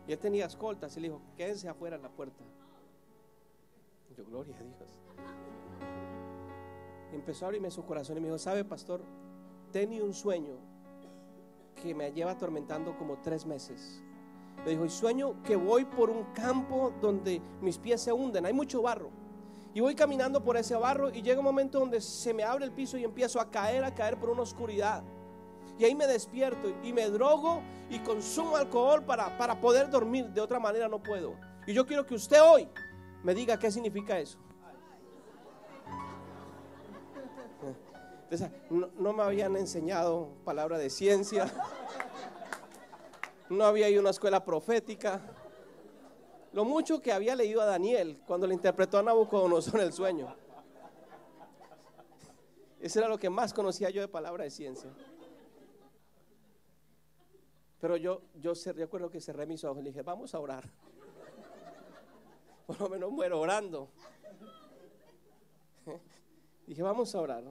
Y él tenía escoltas y le dijo, quédense afuera en la puerta. Y yo, gloria a Dios. Y empezó a abrirme su corazón y me dijo, ¿sabe, pastor? Tenía un sueño que me lleva atormentando como 3 meses. Me dijo, y sueño que voy por un campo donde mis pies se hunden, hay mucho barro. Y voy caminando por ese barro y llega un momento donde se me abre el piso y empiezo a caer por una oscuridad. Y ahí me despierto y me drogo y consumo alcohol para poder dormir. De otra manera no puedo. Y yo quiero que usted hoy me diga qué significa eso. Entonces, no me habían enseñado palabra de ciencia. No había ido a una escuela profética. Lo mucho que había leído a Daniel cuando le interpretó a Nabucodonosor el sueño. Eso era lo que más conocía yo de palabra de ciencia. Pero yo recuerdo que cerré mis ojos y le dije, vamos a orar. Por lo menos muero orando. Dije, vamos a orar.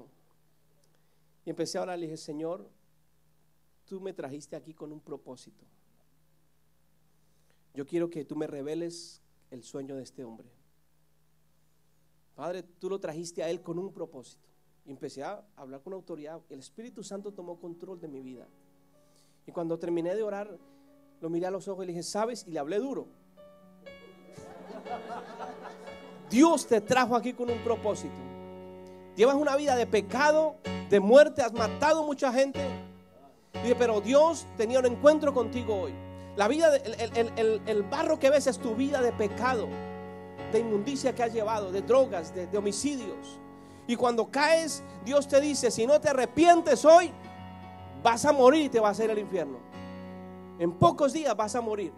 Y empecé a orar, le dije, Señor, tú me trajiste aquí con un propósito. Yo quiero que tú me reveles el sueño de este hombre. Padre, tú lo trajiste a él con un propósito. Y empecé a hablar con autoridad. El Espíritu Santo tomó control de mi vida. Y cuando terminé de orar, lo miré a los ojos y le dije, ¿sabes? Y le hablé duro. Dios te trajo aquí con un propósito. Llevas una vida de pecado, de muerte, has matado mucha gente. Y dije, pero Dios tenía un encuentro contigo hoy. La vida, el barro que ves es tu vida de pecado, de inmundicia que has llevado, de drogas, de homicidios. Y cuando caes, Dios te dice, si no te arrepientes hoy, vas a morir y te vas a ir al infierno. En pocos días vas a morir.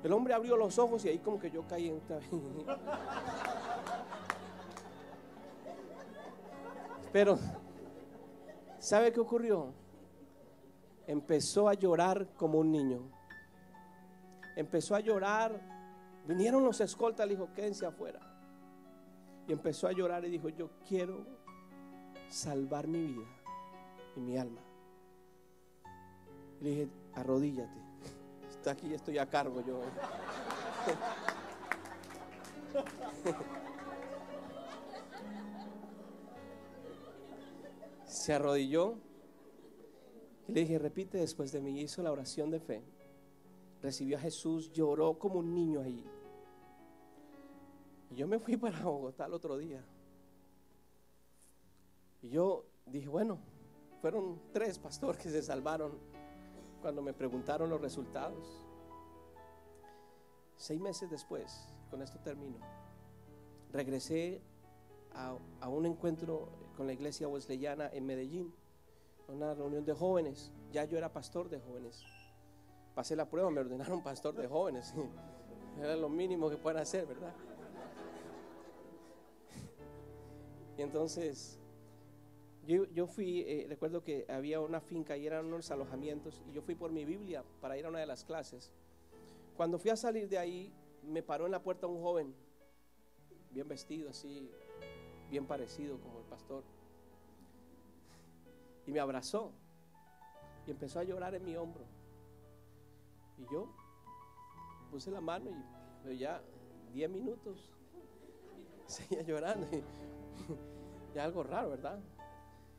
El hombre abrió los ojos y ahí como que yo caí en otra vez. Pero, ¿sabe qué ocurrió? Empezó a llorar como un niño. Empezó a llorar. Vinieron los escoltas, le dijo, quédense afuera. Y empezó a llorar y dijo, yo quiero salvar mi vida y mi alma. Y le dije, arrodíllate. Está aquí, estoy a cargo yo. Se arrodilló y le dije, repite después de mí. Hizo la oración de fe, recibió a Jesús, lloró como un niño ahí. Y yo me fui para Bogotá el otro día. Y yo dije, bueno, fueron 3 pastores que se salvaron cuando me preguntaron los resultados. 6 meses después, con esto termino, regresé a un encuentro con la iglesia wesleyana en Medellín, una reunión de jóvenes. Ya yo era pastor de jóvenes. Pasé la prueba, me ordenaron pastor de jóvenes. Era lo mínimo que pueden hacer, ¿verdad? Y entonces yo fui, recuerdo que había una finca y eran unos alojamientos, y yo fui por mi Biblia para ir a una de las clases. Cuando fui a salir de ahí, me paró en la puerta un joven, bien vestido así, bien parecido como el pastor. Y me abrazó y empezó a llorar en mi hombro. Y yo puse la mano y ya 10 minutos seguía llorando. Y algo raro, ¿verdad?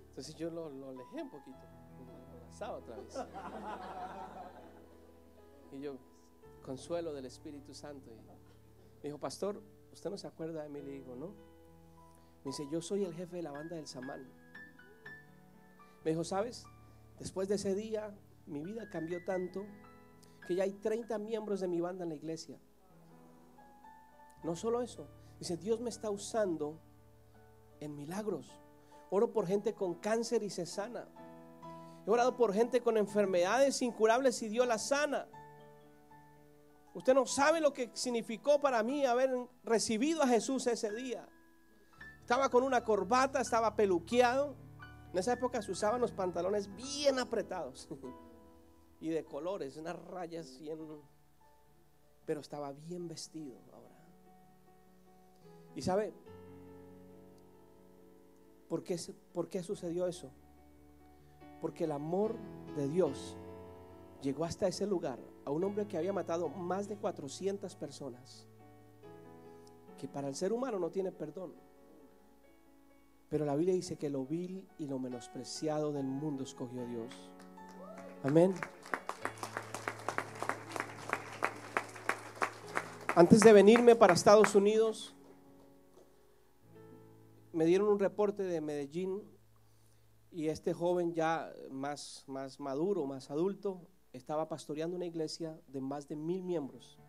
Entonces yo lo alejé un poquito, lo abrazaba otra vez. Y yo, consuelo del Espíritu Santo. Y me dijo, pastor, ¿usted no se acuerda de mí? Le digo, no. Me dice, yo soy el jefe de la banda del Samán. Me dijo, ¿sabes? Después de ese día, mi vida cambió tanto que ya hay 30 miembros de mi banda en la iglesia. No solo eso, dice, Dios me está usando en milagros. Oro por gente con cáncer y se sana. He orado por gente con enfermedades incurables y Dios la sana. Usted no sabe lo que significó para mí haber recibido a Jesús ese día. Estaba con una corbata, estaba peluqueado. En esa época se usaban los pantalones bien apretados y de colores, unas rayas bien, pero estaba bien vestido ahora. ¿Y sabe por qué sucedió eso? Porque el amor de Dios llegó hasta ese lugar, a un hombre que había matado más de 400 personas, que para el ser humano no tiene perdón. Pero la Biblia dice que lo vil y lo menospreciado del mundo escogió Dios. Amén. Antes de venirme para Estados Unidos, me dieron un reporte de Medellín y este joven ya más maduro, más adulto, estaba pastoreando una iglesia de más de 1000 miembros.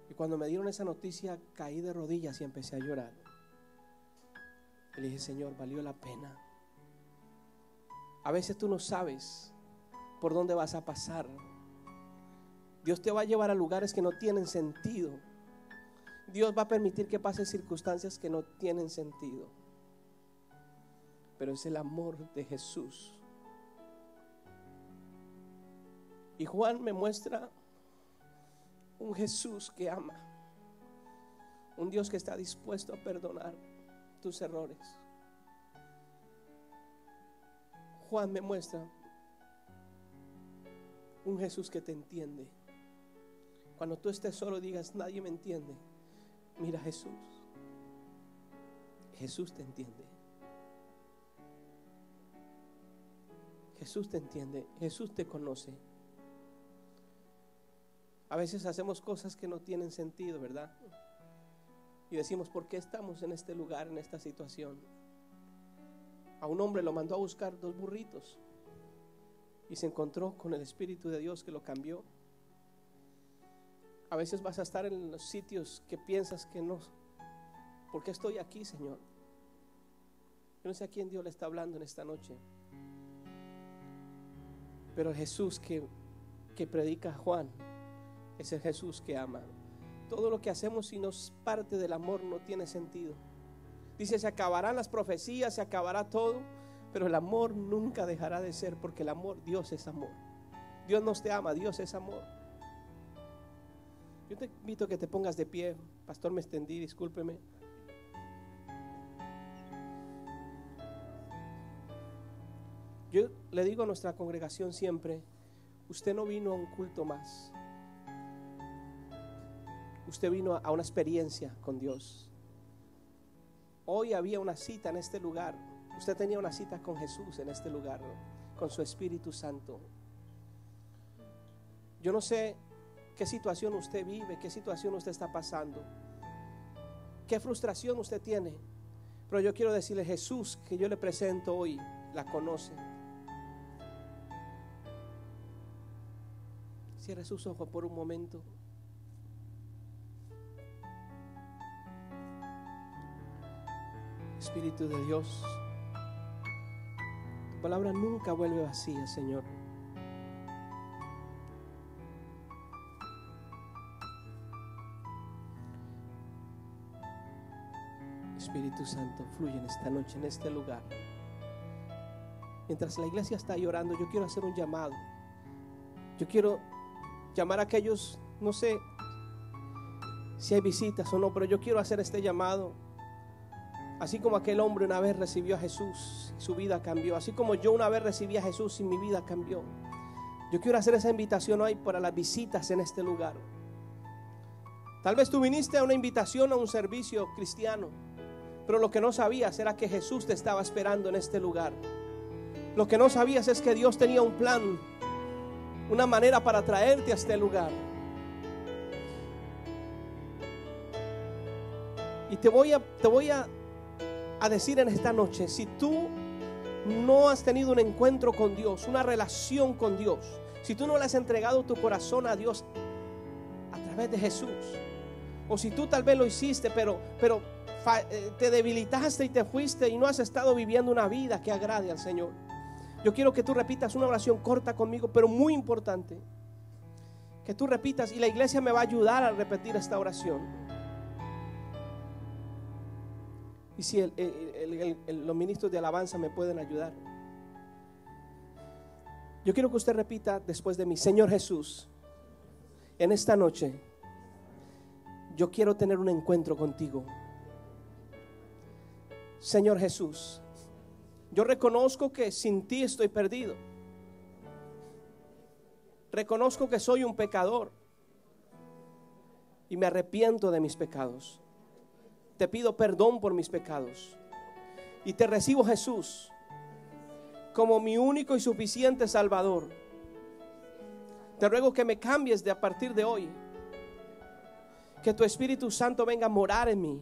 Y cuando me dieron esa noticia, caí de rodillas y empecé a llorar. Y le dije, Señor, valió la pena. A veces tú no sabes por dónde vas a pasar. Dios te va a llevar a lugares que no tienen sentido. Dios va a permitir que pasen circunstancias que no tienen sentido. Pero es el amor de Jesús. Y Juan me muestra un Jesús que ama, un Dios que está dispuesto a perdonar tus errores. Juan me muestra un Jesús que te entiende. Cuando tú estés solo digas, nadie me entiende, mira a Jesús. Jesús te entiende. Jesús te entiende. Jesús te conoce. A veces hacemos cosas que no tienen sentido, ¿verdad? Y decimos, ¿por qué estamos en este lugar, en esta situación? A un hombre lo mandó a buscar 2 burritos y se encontró con el Espíritu de Dios que lo cambió. A veces vas a estar en los sitios que piensas que no. ¿Por qué estoy aquí, Señor? Yo no sé a quién Dios le está hablando en esta noche. Pero el Jesús que predica Juan es el Jesús que ama. Todo lo que hacemos si no es parte del amor no tiene sentido. Dice, se acabarán las profecías, se acabará todo, pero el amor nunca dejará de ser, porque el amor, Dios es amor. Dios no te ama, Dios es amor. Yo te invito a que te pongas de pie. Pastor, me extendí, discúlpeme. Yo le digo a nuestra congregación siempre, usted no vino a un culto más. Usted vino a una experiencia con Dios. Hoy había una cita en este lugar. Usted tenía una cita con Jesús en este lugar, ¿no? Con su Espíritu Santo. Yo no sé qué situación usted vive, qué situación usted está pasando, qué frustración usted tiene, pero yo quiero decirle, Jesús que yo le presento hoy, la conoce. Cierre sus ojos por un momento. Espíritu de Dios, tu palabra nunca vuelve vacía, Señor. Espíritu Santo, fluye en esta noche, en este lugar. Mientras la iglesia está llorando, yo quiero hacer un llamado. Yo quiero llamar a aquellos, no sé si hay visitas o no, pero yo quiero hacer este llamado. Así como aquel hombre una vez recibió a Jesús, su vida cambió. Así como yo una vez recibí a Jesús y mi vida cambió. Yo quiero hacer esa invitación hoy para las visitas en este lugar. Tal vez tú viniste a una invitación a un servicio cristiano, pero lo que no sabías era que Jesús te estaba esperando en este lugar. Lo que no sabías es que Dios tenía un plan, una manera para traerte a este lugar. Y te voy a decir en esta noche, si tú no has tenido un encuentro con Dios, una relación con Dios, si tú no le has entregado tu corazón a Dios a través de Jesús, o si tú tal vez lo hiciste, pero te debilitaste y te fuiste y no has estado viviendo una vida que agrade al Señor, yo quiero que tú repitas una oración corta conmigo, pero muy importante, que tú repitas, y la iglesia me va a ayudar a repetir esta oración. Y si los ministros de alabanza me pueden ayudar. Yo quiero que usted repita después de mí: Señor Jesús, en esta noche yo quiero tener un encuentro contigo. Señor Jesús, yo reconozco que sin ti estoy perdido. Reconozco que soy un pecador y me arrepiento de mis pecados. Te pido perdón por mis pecados y te recibo, Jesús, como mi único y suficiente Salvador. Te ruego que me cambies de a partir de hoy, que tu Espíritu Santo venga a morar en mí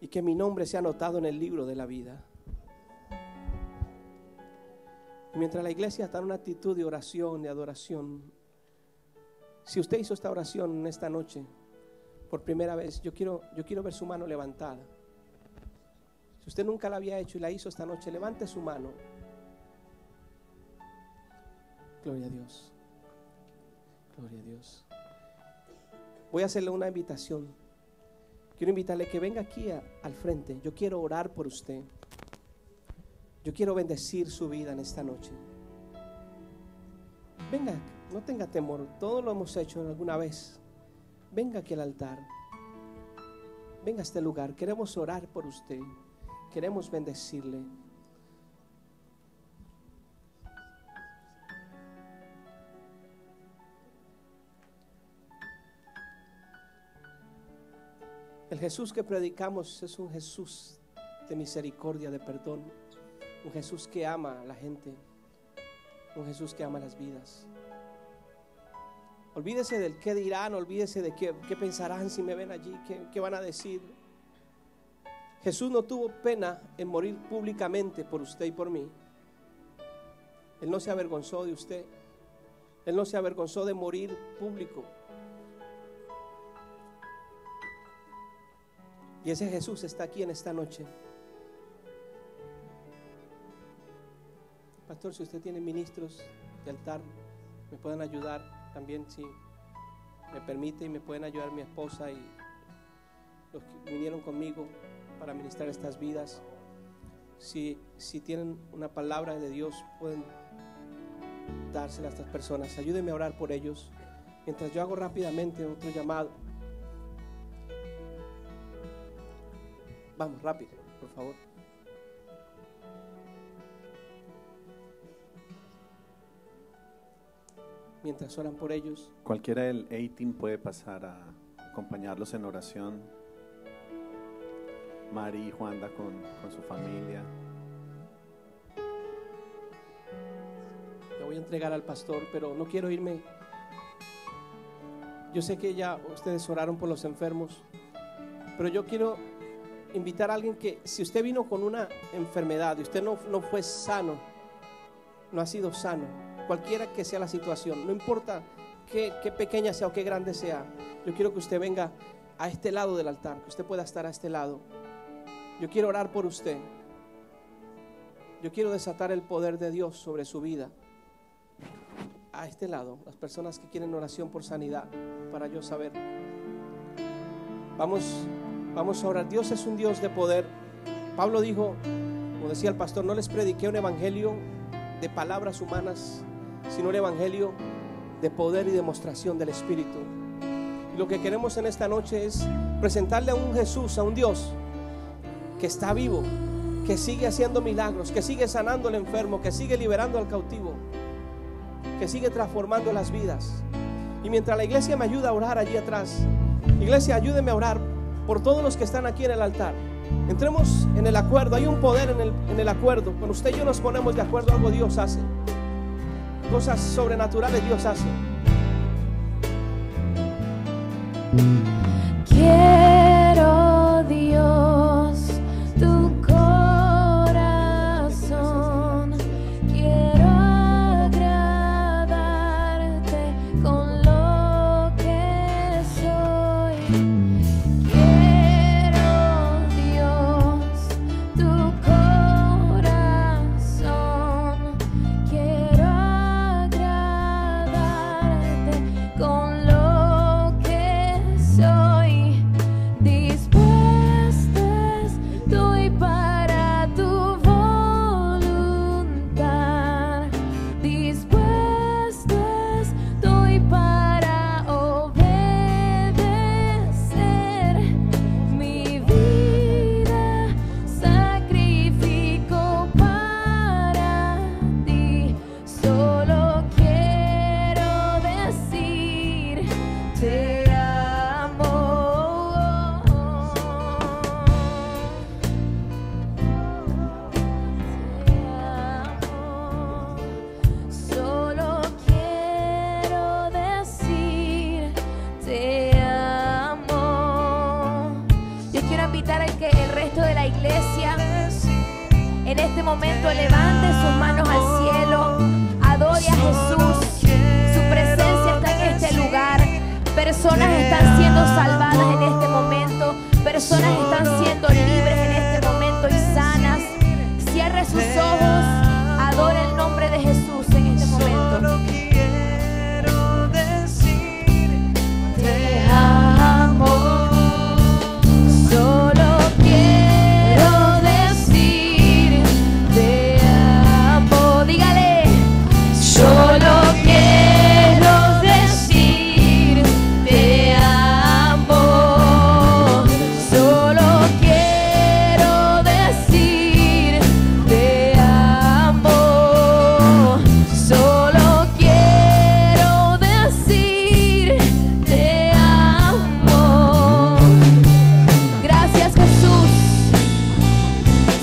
y que mi nombre sea anotado en el libro de la vida. Y mientras la iglesia está en una actitud de oración, de adoración, si usted hizo esta oración en esta noche por primera vez, yo quiero ver su mano levantada. Si usted nunca la había hecho y la hizo esta noche, levante su mano. Gloria a Dios. Gloria a Dios. Voy a hacerle una invitación. Quiero invitarle que venga aquí al frente. Yo quiero orar por usted. Yo quiero bendecir su vida en esta noche. Venga, no tenga temor. Todo lo hemos hecho alguna vez. Venga aquí al altar. Venga a este lugar. Queremos orar por usted. Queremos bendecirle. El Jesús que predicamos es un Jesús de misericordia, de perdón. Un Jesús que ama a la gente. Un Jesús que ama las vidas. Olvídese del qué dirán, olvídese de qué pensarán si me ven allí, qué van a decir. Jesús no tuvo pena en morir públicamente por usted y por mí. Él no se avergonzó de usted. Él no se avergonzó de morir público. Y ese Jesús está aquí en esta noche. Pastor, si usted tiene ministros de altar, me pueden ayudar. También, si me permite, y me pueden ayudar mi esposa y los que vinieron conmigo para ministrar estas vidas. Si tienen una palabra de Dios, pueden dársela a estas personas. Ayúdenme a orar por ellos mientras yo hago rápidamente otro llamado. Vamos, rápido, por favor. Mientras oran por ellos. Cualquiera del A-Team puede pasar a acompañarlos en oración. Mari y Juanda con su familia. Le voy a entregar al pastor, pero no quiero irme. Yo sé que ya ustedes oraron por los enfermos, pero yo quiero invitar a alguien que, si usted vino con una enfermedad y usted no fue sano, no ha sido sano, cualquiera que sea la situación, no importa qué pequeña sea o qué grande sea, yo quiero que usted venga a este lado del altar, que usted pueda estar a este lado. Yo quiero orar por usted. Yo quiero desatar el poder de Dios sobre su vida. A este lado, las personas que quieren oración por sanidad, para yo saber. Vamos a orar. Dios es un Dios de poder. Pablo dijo, como decía el pastor, no les prediqué un evangelio de palabras humanas, sino un evangelio de poder y demostración del Espíritu. Y lo que queremos en esta noche es presentarle a un Jesús, a un Dios que está vivo, que sigue haciendo milagros, que sigue sanando al enfermo, que sigue liberando al cautivo, que sigue transformando las vidas. Y mientras la iglesia me ayuda a orar allí atrás, iglesia, ayúdeme a orar por todos los que están aquí en el altar. Entremos en el acuerdo. Hay un poder en el acuerdo. Cuando usted y yo nos ponemos de acuerdo, algo Dios hace. Cosas sobrenaturales Dios hace. Quiero, Dios, tu corazón. Quiero agradarte con lo que soy. Quiero, Dios, tu corazón. Quiero agradarte con lo que soy. Dispuesta estoy para tu voluntad. Dispuesta estoy para obedecer. Mi vida sacrifico para ti. Solo quiero decir te amo. Solo quiero decir te amo. Yo quiero invitar a que el resto de la iglesia en este momento levante sus manos al cielo, adore a Jesús. Su presencia está en este lugar. Personas están siendo salvadas en este momento. Personas están siendo libres en este momento y sanas. Cierre sus ojos, adore el nombre de Jesús en este momento. Quiero decir Te amo. Solo quiero decir te amo. Dígale. Solo quiero decir te amo. Solo quiero decir te amo. Solo quiero decir te amo. Gracias, Jesús.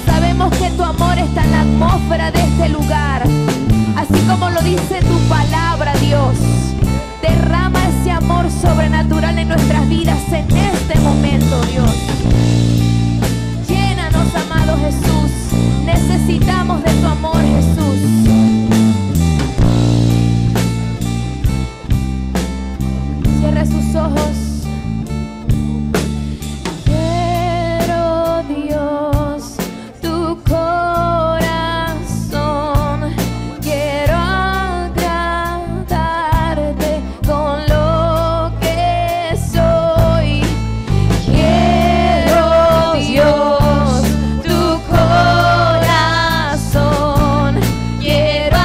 Sabemos que tu amor está en la atmósfera de este lugar. Así como lo dice tu palabra, Dios. Derrama ese amor sobrenatural en nuestras vidas en este momento, Dios. Llénanos, amado Jesús. Necesitamos de tu amor, Jesús. Cierra sus ojos. Quiero, Dios, tu corazón. Quiero agradarte con lo que soy. Quiero, Dios, tu corazón. Quiero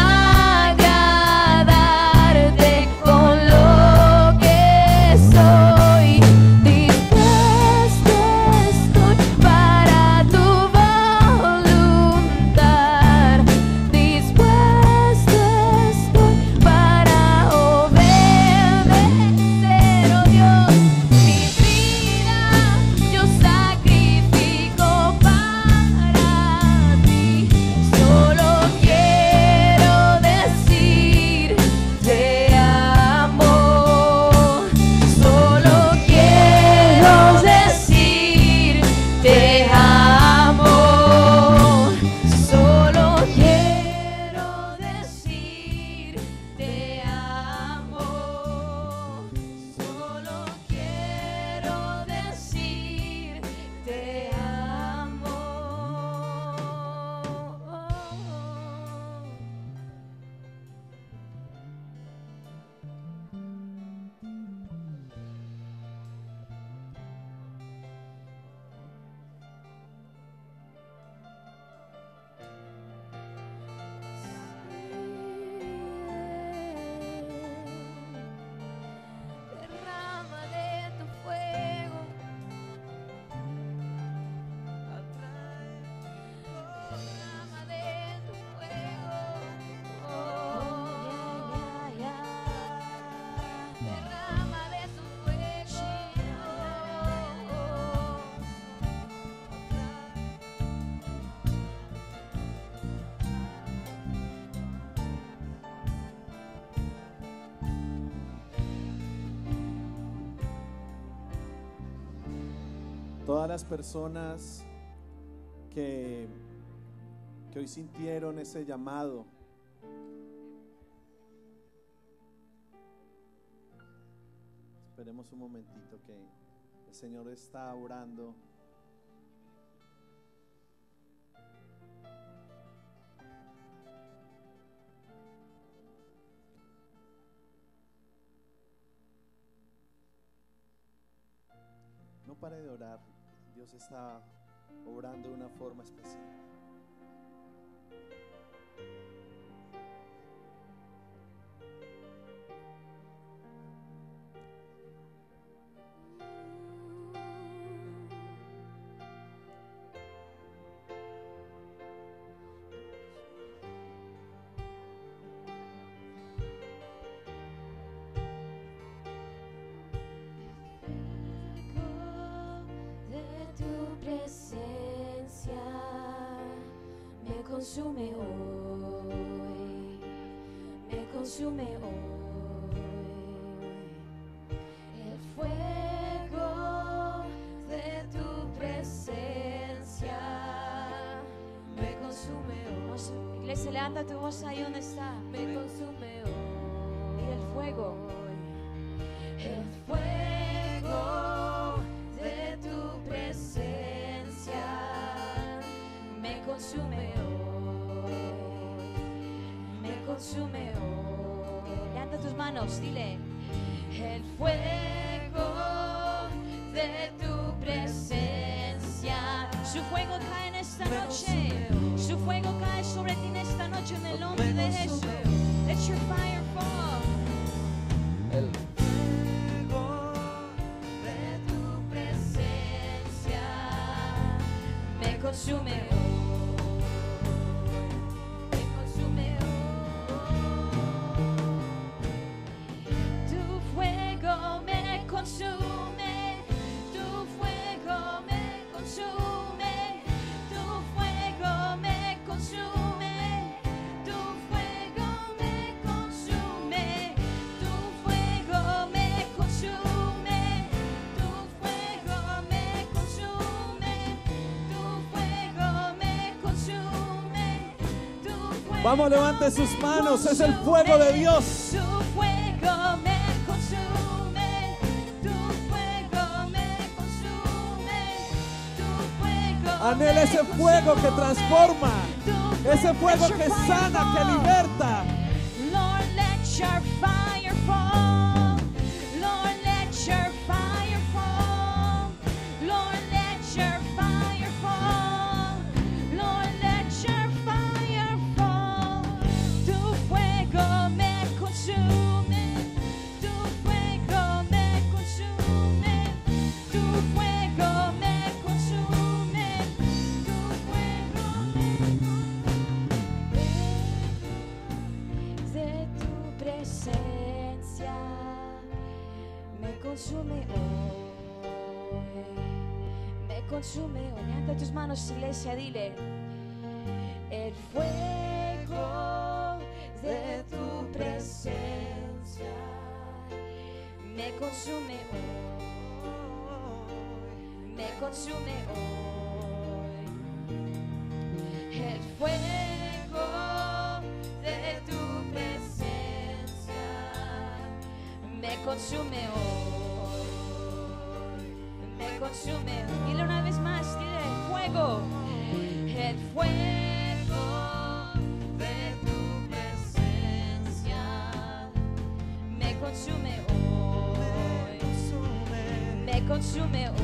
agradarte con lo que soy. Todas las personas que hoy sintieron ese llamado, esperemos un momentito que el Señor está orando. No pare de orar, Dios está obrando de una forma especial. Consume hoy, me consume hoy, el fuego de tu presencia me consume hoy. Iglesia, levanta tu voz ahí donde está. Me consume hoy. Y el fuego. El fuego de tu presencia me consume hoy. Me consume hoy. Levanta tus manos, dile. El fuego de tu presencia. Su fuego cae en esta noche. Su fuego cae sobre ti en esta noche en el nombre de Jesús. Let your fire fall. El fuego de tu presencia me consume hoy. Me consume hoy. Tu fuego me consume. Tu fuego me consume. Tu fuego me consume. Tu fuego me consume. Tu fuego me consume. Tu fuego me consume. Tu fuego me consume. Tu fuego. Vamos, levante sus manos, es el fuego de Dios. Tu fuego me consume. Tu fuego me consume. Tu fuego. Anhela ese fuego que transforma, ese fuego que sana, que liberta. Lord, let your fire fall. Lord, let your fire fall. Lord, let your fire fall. Lord, let your fire fall. Tu fuego me consume. Tu fuego me consume. Tu fuego me consume. Tu fuego de tu presencia me consume hoy. Me consume hoy. Levanta tus manos, iglesia, dile. El fuego de tu presencia me consume hoy. Me consume hoy. El fuego de tu presencia me consume hoy. Me consume hoy. Dile una vez más, dile fuego. El fuego de tu presencia me consume hoy. Me consume hoy.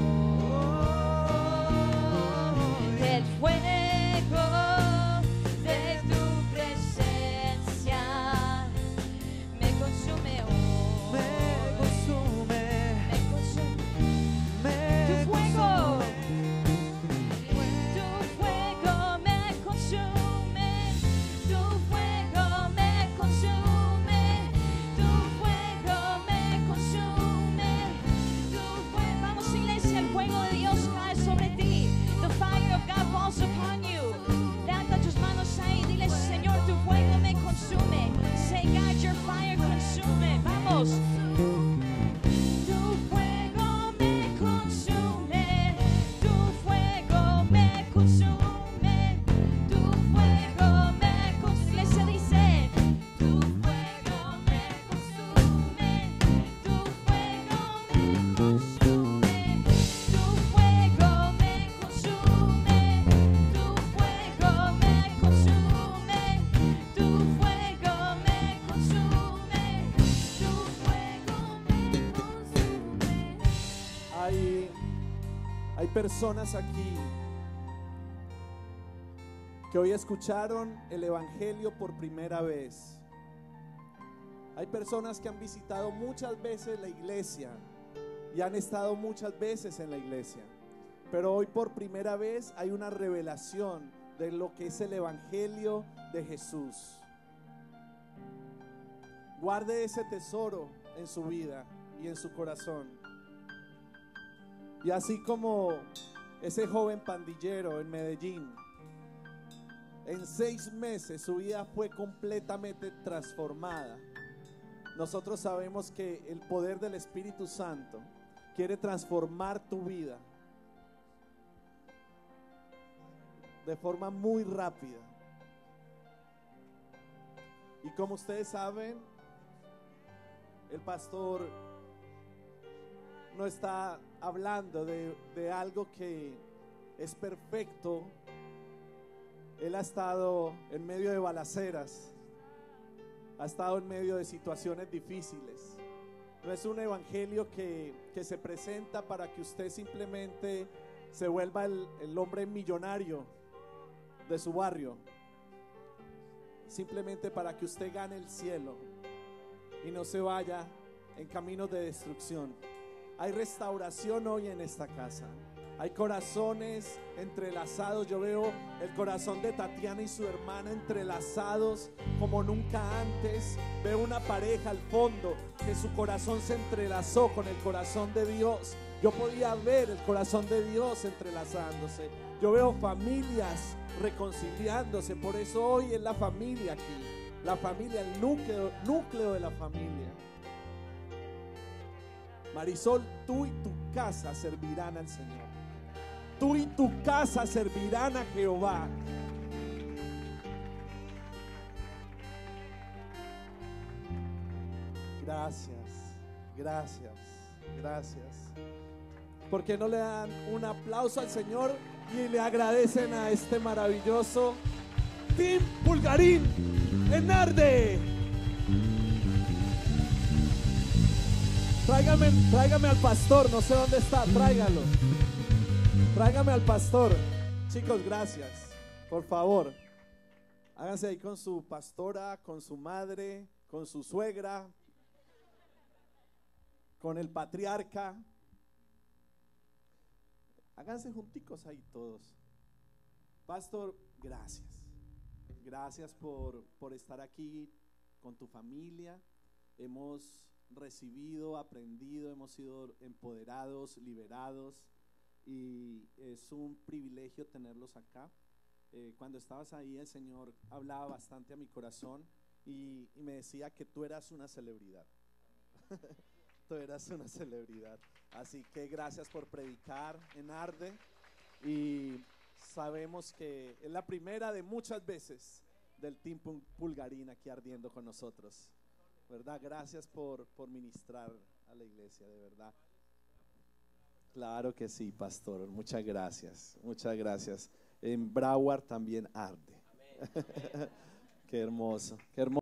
El fuego de tu presencia me consume hoy. Me consume, Me consume. me Tu fuego. consume. Tu fuego me consume. Tu fuego me consume. Tu fuego me consume. Tu fuego. Vamos, iglesia, el fuego de Dios cae sobre ti. The fire of God falls upon you. Levanta tus manos ahí. Dile, Señor, tu fuego me consume. Say, God, your fire consume. Vamos. Tu fuego me consume. Tu Hay personas aquí que hoy escucharon el Evangelio por primera vez. Hay personas que han visitado muchas veces la iglesia y han estado muchas veces en la iglesia, pero hoy por primera vez hay una revelación de lo que es el Evangelio de Jesús. Guarde ese tesoro en su vida y en su corazón. Y así como ese joven pandillero en Medellín, en 6 meses su vida fue completamente transformada. Nosotros sabemos que el poder del Espíritu Santo quiere transformar tu vida de forma muy rápida. Y como ustedes saben, el pastor no está hablando de algo que es perfecto. Él ha estado en medio de balaceras, ha estado en medio de situaciones difíciles. No es un evangelio que se presenta para que usted simplemente se vuelva el hombre millonario de su barrio, simplemente para que usted gane el cielo y no se vaya en caminos de destrucción. Hay restauración hoy en esta casa. Hay corazones entrelazados. Yo veo el corazón de Tatiana y su hermana entrelazados como nunca antes. Veo una pareja al fondo que su corazón se entrelazó con el corazón de Dios. Yo podía ver el corazón de Dios entrelazándose. Yo veo familias reconciliándose. Por eso hoy es la familia aquí. La familia, el núcleo de la familia. Marisol, tú y tu casa servirán al Señor. Tú y tu casa servirán a Jehová. Gracias, gracias, gracias. ¿Por qué no le dan un aplauso al Señor y le agradecen a este maravilloso Team Pulgarín en Arde? Tráigame al pastor, no sé dónde está, tráigalo. Tráigame al pastor. Chicos, gracias. Por favor, háganse ahí con su pastora, con su madre, con su suegra, con el patriarca. Háganse junticos ahí todos. Pastor, gracias. Gracias por estar aquí con tu familia. Hemos recibido, aprendido, hemos sido empoderados, liberados. Y es un privilegio tenerlos acá. Cuando estabas ahí, el Señor hablaba bastante a mi corazón y me decía que tú eras una celebridad. Tú eras una celebridad. Así que gracias por predicar en Arde. Y sabemos que es la primera de muchas veces del Team Pulgarín aquí ardiendo con nosotros, ¿verdad? Gracias por ministrar a la iglesia, de verdad. Claro que sí, pastor. Muchas gracias. Muchas gracias. En Broward también arde. Qué hermoso. Qué hermoso.